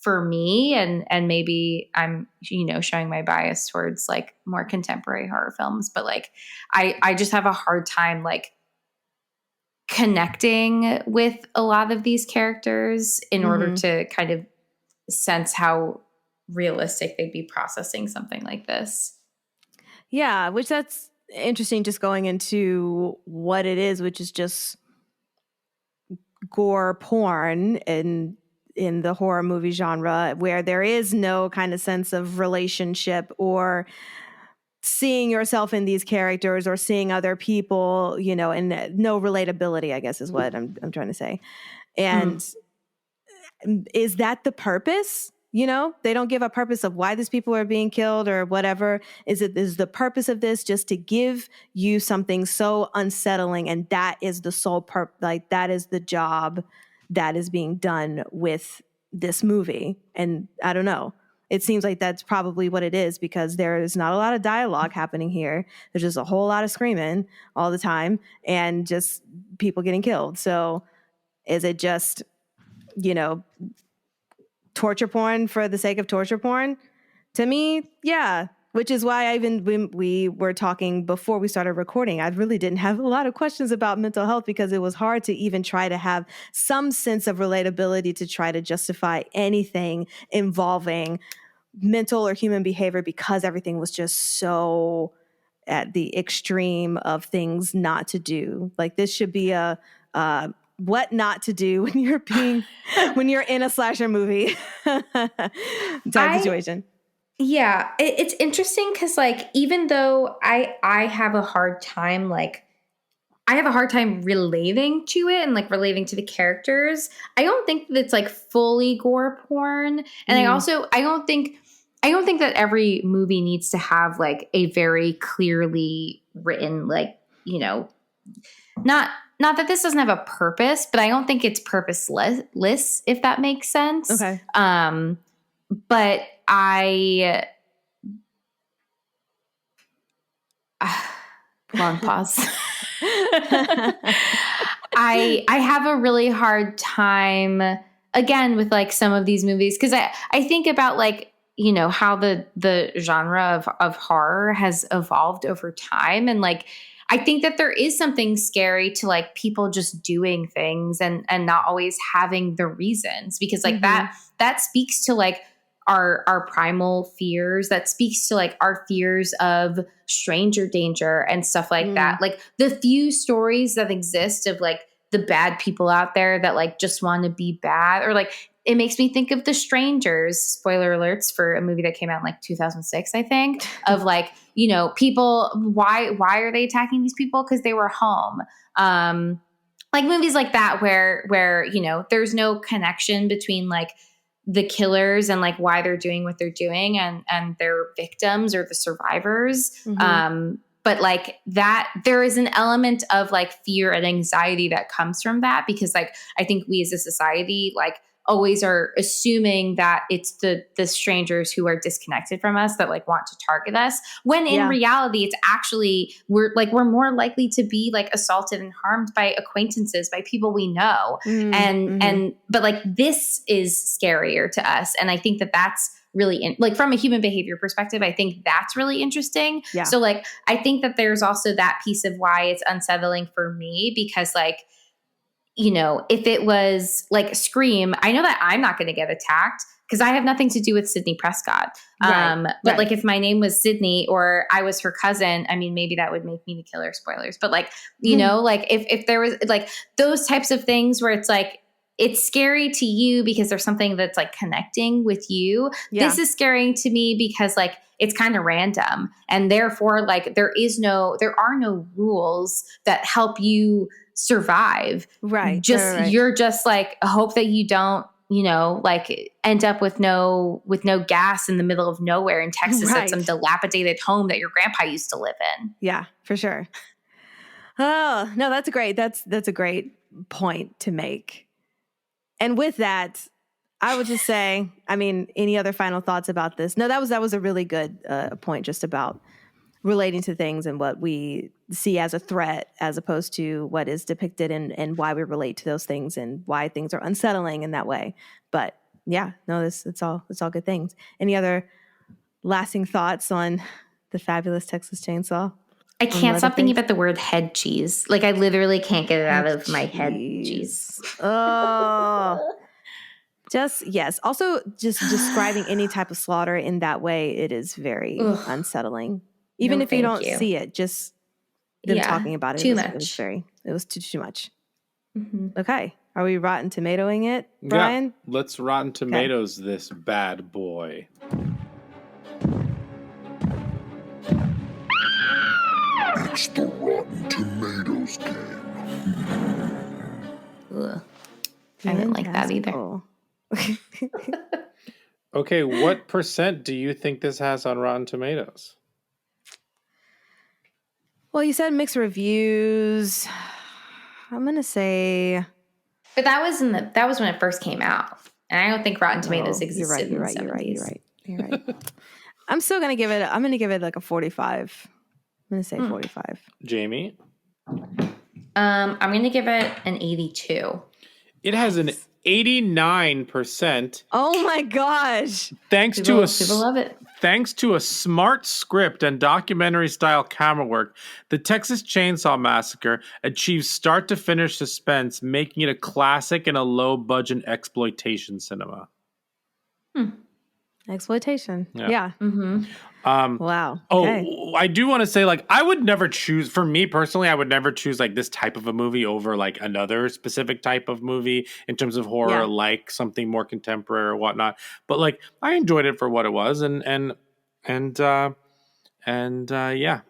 Speaker 7: for me, and maybe I'm, you know, showing my bias towards like more contemporary horror films, but like I just have a hard time like connecting with a lot of these characters in order to kind of sense how realistic they'd be processing something like this.
Speaker 8: Yeah, which that's interesting, just going into what it is, which is just gore porn and in the horror movie genre, where there is no kind of sense of relationship or seeing yourself in these characters or seeing other people, you know, and no relatability, I guess is what I'm trying to say. And is that the purpose? You know, they don't give a purpose of why these people are being killed or whatever. Is the purpose of this just to give you something so unsettling, and that is the sole like that is the job that is being done with this movie? And I don't know. It seems like that's probably what it is, because there is not a lot of dialogue happening here. There's just a whole lot of screaming all the time and just people getting killed. So is it just, you know, torture porn for the sake of torture porn? To me, yeah. Which is why when we were talking before we started recording, I really didn't have a lot of questions about mental health, because it was hard to even try to have some sense of relatability to try to justify anything involving mental or human behavior, because everything was just so at the extreme of things not to do. Like, this should be a what not to do when you're in a slasher movie type situation.
Speaker 7: Yeah, it's interesting because, like, even though I have a hard time, like, I have a hard time relating to it and, like, relating to the characters, I don't think that it's, like, fully gore porn. And I don't think that every movie needs to have, like, a very clearly written, like, you know, not that this doesn't have a purpose, but I don't think it's purposeless, if that makes sense.
Speaker 8: Okay.
Speaker 7: But long pause. I have a really hard time again with like some of these movies because I think about like, you know, how the genre of horror has evolved over time, and like I think that there is something scary to like people just doing things and not always having the reasons, because like that speaks to like our primal fears, that speaks to like our fears of stranger danger and stuff like that. Like the few stories that exist of like the bad people out there that like just want to be bad, or like it makes me think of The Strangers, spoiler alerts for a movie that came out in like 2006, I think, of like, you know, people, why are they attacking these people? Because they were home. Like movies like that where, you know, there's no connection between like the killers and like why they're doing what they're doing and their victims or the survivors. But like that, there is an element of like fear and anxiety that comes from that, because like I think we as a society like always are assuming that it's the strangers who are disconnected from us that like want to target us, when in reality it's actually we're more likely to be like assaulted and harmed by acquaintances, by people we know. But like this is scarier to us, and I think that that's really like from a human behavior perspective, I think that's really interesting. So like I think that there's also that piece of why it's unsettling for me, because like, you know, if it was like Scream, I know that I'm not going to get attacked because I have nothing to do with Sydney Prescott. But like if my name was Sydney or I was her cousin, I mean, maybe that would make me the killer, spoilers. But like, you know, like if there was like those types of things where it's like, it's scary to you because there's something that's like connecting with you. This is scary to me because like it's kind of random, and therefore like there are no rules that help you survive. You're just like hope that you don't, you know, like end up with no gas in the middle of nowhere in Texas at some dilapidated home that your grandpa used to live in.
Speaker 8: Yeah, for sure. Oh, no, that's great. That's a great point to make. And with that, I would just say, I mean, any other final thoughts about this? No, that was a really good point, just about relating to things and what we see as a threat as opposed to what is depicted, and why we relate to those things and why things are unsettling in that way. But yeah, no, it's all good things. Any other lasting thoughts on the fabulous Texas Chainsaw?
Speaker 7: I can't stop thinking about the word head cheese. Like I literally can't get it out of my head cheese.
Speaker 8: Oh, yes. Also, just describing any type of slaughter in that way, it is very unsettling. Even if you don't see it, just them talking about it. It was too much. Okay. Are we Rotten Tomatoing it, Brian?
Speaker 9: Yeah, let's Rotten Tomatoes this bad boy.
Speaker 6: It's the Rotten Tomatoes game.
Speaker 7: I didn't like that either.
Speaker 9: Okay, what % do you think this has on Rotten Tomatoes?
Speaker 8: Well, you said mixed reviews. I'm gonna say,
Speaker 7: but that was when it first came out, and I don't think Rotten Tomatoes existed. You're right.
Speaker 8: I'm still gonna give it. I'm gonna give it like a 45. I'm gonna say 45.
Speaker 9: Jamie,
Speaker 7: I'm gonna give it an 82.
Speaker 9: It has an 89%.
Speaker 8: Oh my gosh!
Speaker 7: People love it.
Speaker 9: Thanks to a smart script and documentary-style camera work, the Texas Chainsaw Massacre achieves start-to-finish suspense, making it a classic in a low-budget exploitation cinema.
Speaker 8: Exploitation. Yeah. Wow.
Speaker 9: Okay. Oh, I do want to say, like, I would never choose, for me personally, I would never choose like this type of a movie over like another specific type of movie in terms of horror, like something more contemporary or whatnot. But like, I enjoyed it for what it was, and yeah,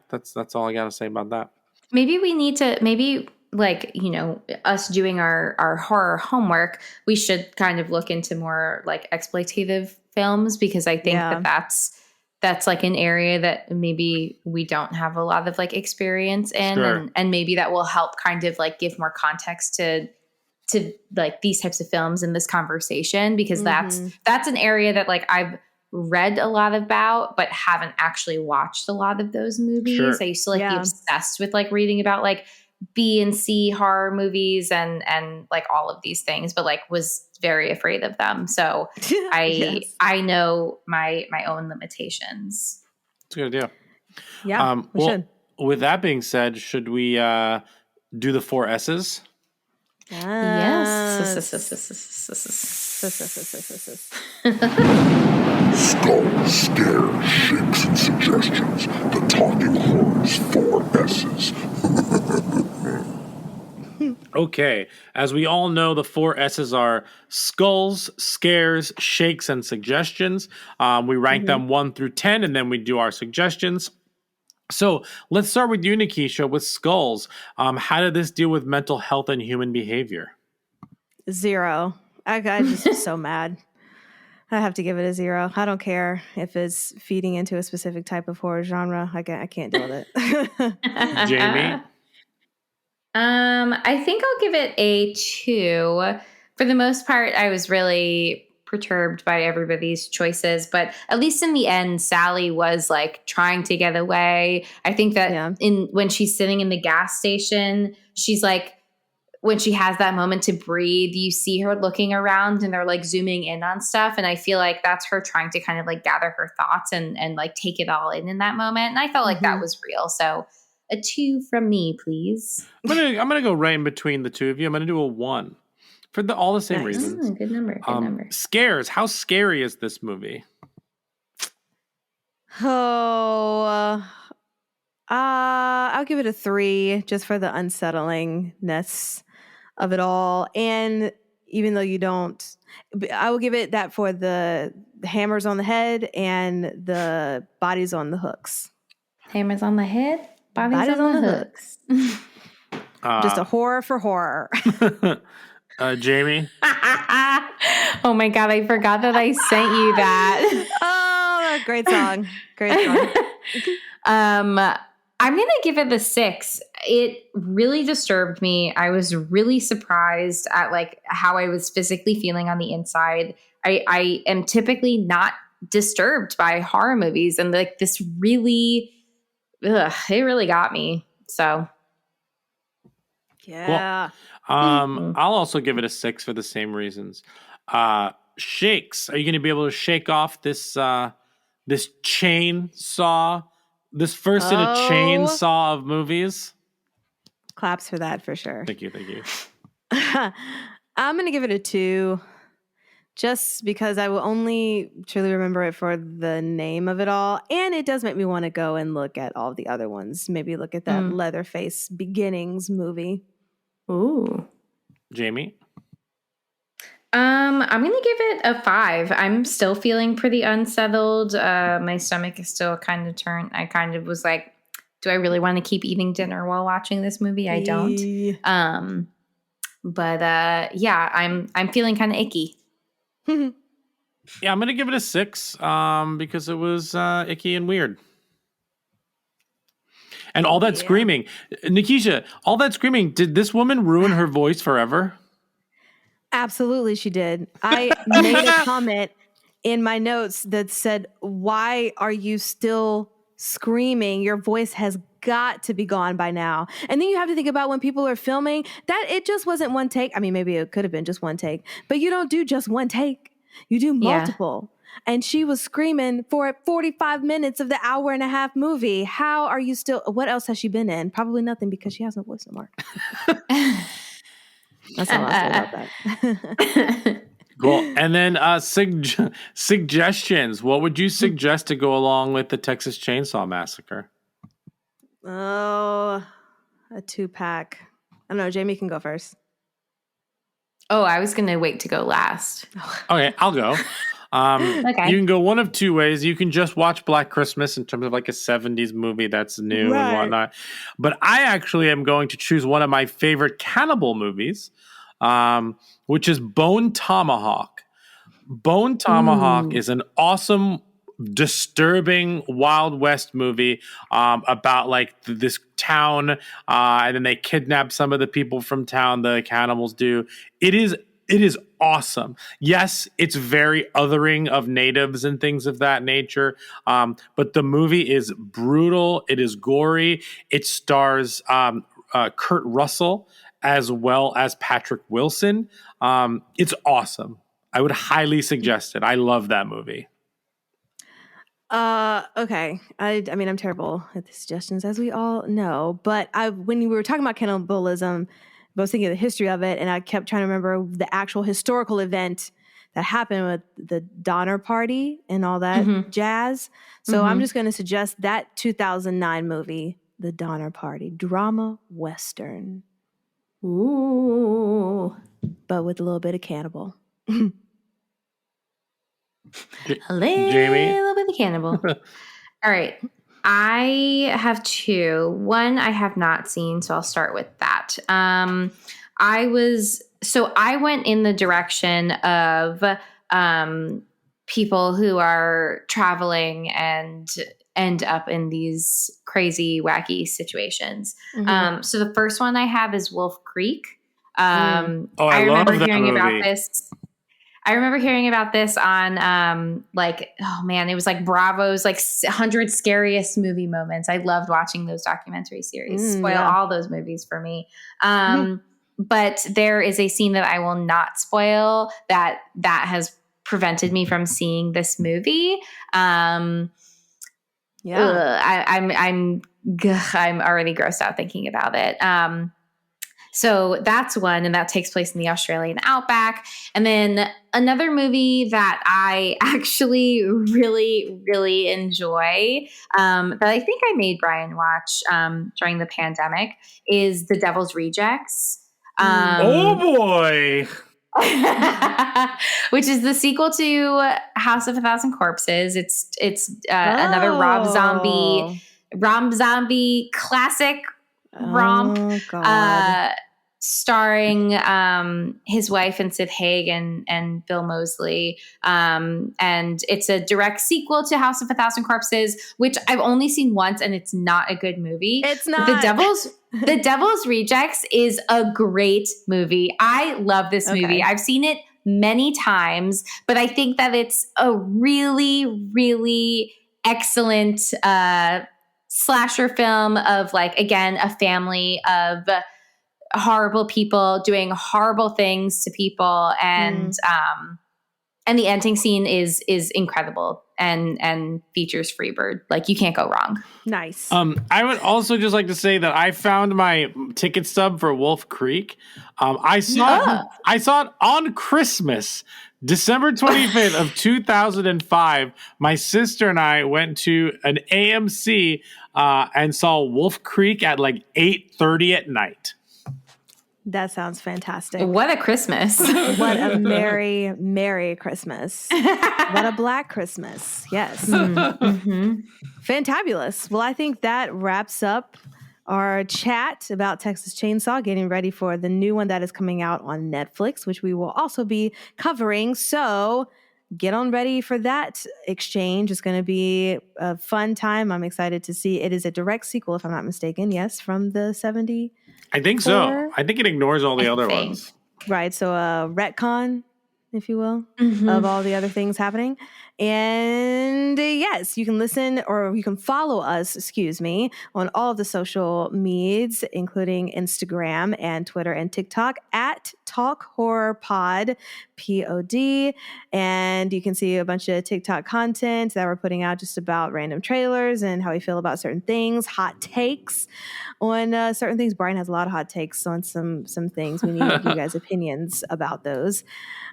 Speaker 9: that's all I got to say about that.
Speaker 7: Maybe we need to like, you know, us doing our horror homework, we should kind of look into more like exploitative films, because I think that's that's like an area that maybe we don't have a lot of like experience in,
Speaker 9: Sure.
Speaker 7: and maybe that will help kind of like give more context to like these types of films in this conversation, because that's an area that like I've read a lot about but haven't actually watched a lot of those movies.
Speaker 9: Sure.
Speaker 7: I used to like be obsessed with like reading about like B and C horror movies and like all of these things, but like was very afraid of them. So I know my own limitations.
Speaker 9: That's a good idea.
Speaker 8: Yeah, we should.
Speaker 9: With that being said, should we do the 4 S's?
Speaker 7: Yes.
Speaker 6: Skull, scare, shakes, and suggestions. The Talking Horrors 4 S's.
Speaker 9: Okay, as we all know, the 4 S's are skulls, scares, shakes, and suggestions. We rank them 1 through 10, and then we do our suggestions. So let's start with you, Nikisha, with skulls. How did this deal with mental health and human behavior?
Speaker 8: 0. I just was so mad. I have to give it a 0. I don't care if it's feeding into a specific type of horror genre. I can't deal with it.
Speaker 9: Jamie?
Speaker 7: I think I'll give it a 2. For the most part, I was really perturbed by everybody's choices, but at least in the end, Sally was like trying to get away. I think that when she's sitting in the gas station, she's like, when she has that moment to breathe, you see her looking around and they're like zooming in on stuff. And I feel like that's her trying to kind of like gather her thoughts and like take it all in that moment. And I felt like that was real. So a 2 from me, please.
Speaker 9: I'm gonna go right in between the two of you. I'm gonna do a 1 for all the same reasons.
Speaker 7: Good number. Good number.
Speaker 9: Scares. How scary is this movie?
Speaker 8: I'll give it a 3 just for the unsettlingness of it all. And even though you don't, I will give it that for the hammers on the head and the bodies on the hooks.
Speaker 7: Hammers on the head, bodies on the hooks.
Speaker 8: Just a horror for horror.
Speaker 9: Jamie?
Speaker 7: Oh my God, I forgot that I sent you that.
Speaker 8: Oh, great song. Great song.
Speaker 7: I'm going to give it the 6. It really disturbed me. I was really surprised at like how I was physically feeling on the inside. I am typically not disturbed by horror movies, and like this really, it really got me. So.
Speaker 8: Yeah.
Speaker 9: Cool. I'll also give it a 6 for the same reasons. Shakes. Are you going to be able to shake off this this chainsaw? This first in a chainsaw of movies?
Speaker 8: Claps for that for sure.
Speaker 9: Thank you.
Speaker 8: I'm going to give it a 2 just because I will only truly remember it for the name of it all. And it does make me want to go and look at all the other ones. Maybe look at that Leatherface Beginnings movie.
Speaker 7: Ooh.
Speaker 9: Jamie?
Speaker 7: I'm going to give it a 5. I'm still feeling pretty unsettled. My stomach is still kind of turned. I kind of was like, do I really want to keep eating dinner while watching this movie? I don't. But I'm feeling kind of icky.
Speaker 9: Yeah, I'm going to give it a 6 because it was icky and weird. And all that screaming. Nikisha, all that screaming, did this woman ruin her voice forever?
Speaker 8: Absolutely, she did. I made a comment in my notes that said, why are you still screaming? Your voice has got to be gone by now. And then you have to think about when people are filming, that it just wasn't one take. I mean, maybe it could have been just one take, but you don't do just one take. You do multiple. And she was screaming for 45 minutes of the hour-and-a-half movie. How are you still... What else has she been in? Probably nothing because she has no voice no more. That's all I'll say about that.
Speaker 9: Cool. And then suggestions. What would you suggest to go along with the Texas Chainsaw Massacre?
Speaker 8: Oh, a 2-pack. I don't know. Jamie can go first.
Speaker 7: Oh, I was going to wait to go last.
Speaker 9: Okay, I'll go.
Speaker 7: Okay.
Speaker 9: You can go one of 2 ways. You can just watch Black Christmas in terms of like a 70s movie that's new and whatnot. But I actually am going to choose one of my favorite cannibal movies, which is Bone Tomahawk. Bone Tomahawk is an awesome disturbing Wild West movie about like this town, and then they kidnap some of the people from town. The cannibals do. It is awesome. Yes, it's very othering of natives and things of that nature. But the movie is brutal. It is gory. It stars Kurt Russell as well as Patrick Wilson. It's awesome. I would highly suggest it. I love that movie.
Speaker 8: Okay. I mean, I'm terrible at the suggestions, as we all know. But when you were talking about cannibalism, I was thinking of the history of it, and I kept trying to remember the actual historical event that happened with the Donner Party and all that jazz. So I'm just going to suggest that 2009 movie, The Donner Party, drama western.
Speaker 7: Ooh.
Speaker 8: But with a little bit of cannibal.
Speaker 7: A little bit of cannibal. All right. I have two. One I have not seen, so I'll start with that. I went in the direction of people who are traveling and end up in these crazy, wacky situations. So the first one I have is Wolf Creek. I remember hearing about this. I remember hearing about this on it was like Bravo's like 100 scariest movie moments. I loved watching those documentary series. Spoil all those movies for me. But there is a scene that I will not spoil that has prevented me from seeing this movie. I'm already grossed out thinking about it. So that's one, and that takes place in the Australian outback. And then another movie that I actually really, really enjoy, that I think I made Brian watch during the pandemic, is The Devil's Rejects.
Speaker 9: Oh boy!
Speaker 7: Which is the sequel to House of a Thousand Corpses. It's another Rob Zombie classic romp, starring his wife and Sid Haig and Bill Moseley. And it's a direct sequel to House of a Thousand Corpses, which I've only seen once, and it's not a good movie.
Speaker 8: It's not.
Speaker 7: The Devil's Rejects is a great movie. I love this movie. I've seen it many times, but I think that it's a really, really excellent slasher film of, like, again, a family of horrible people doing horrible things to people, and the ending scene is incredible and features Freebird. Like, you can't go wrong.
Speaker 8: Nice.
Speaker 9: I would also just like to say that I found my ticket stub for Wolf Creek. I saw it on Christmas, December 25th of 2005. My sister and I went to an AMC and saw Wolf Creek at like 8:30 at night.
Speaker 8: That sounds fantastic.
Speaker 7: What a Christmas.
Speaker 8: What a merry, merry Christmas. What a Black Christmas. Yes. Fantabulous. Well, I think that wraps up our chat about Texas Chainsaw, getting ready for the new one that is coming out on Netflix, which we will also be covering. So get on ready for that exchange. It's going to be a fun time. I'm excited to see. It is a direct sequel, if I'm not mistaken. Yes, from the 70s.
Speaker 9: I think so. I think it ignores all the other ones.
Speaker 8: Right. So a retcon, if you will, of all the other things happening. And yes, you can listen, or you can follow us, on all of the social medias, including Instagram and Twitter and TikTok at Talk Horror Pod, POD. And you can see a bunch of TikTok content that we're putting out just about random trailers and how we feel about certain things, hot takes on certain things. Brian has a lot of hot takes on some things. We need you guys' opinions about those.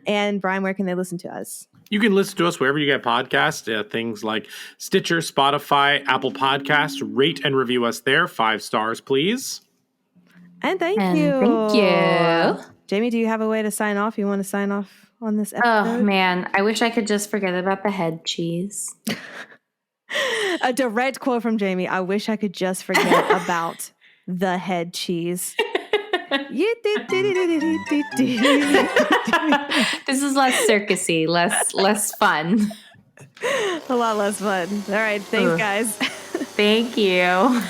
Speaker 8: And Brian, where can they listen to us?
Speaker 9: You can listen to us wherever you get podcasts, things like Stitcher, Spotify, Apple Podcasts. Rate and review us there. 5 stars, please.
Speaker 8: And thank you. Jamie, do you have a way to sign off? You want to sign off on this episode?
Speaker 7: Oh, man. I wish I could just forget about the head cheese.
Speaker 8: A direct quote from Jamie. I wish I could just forget about the head cheese.
Speaker 7: This is less circusy, less fun.
Speaker 8: A lot less fun. All right. Thanks, guys.
Speaker 7: Thank you.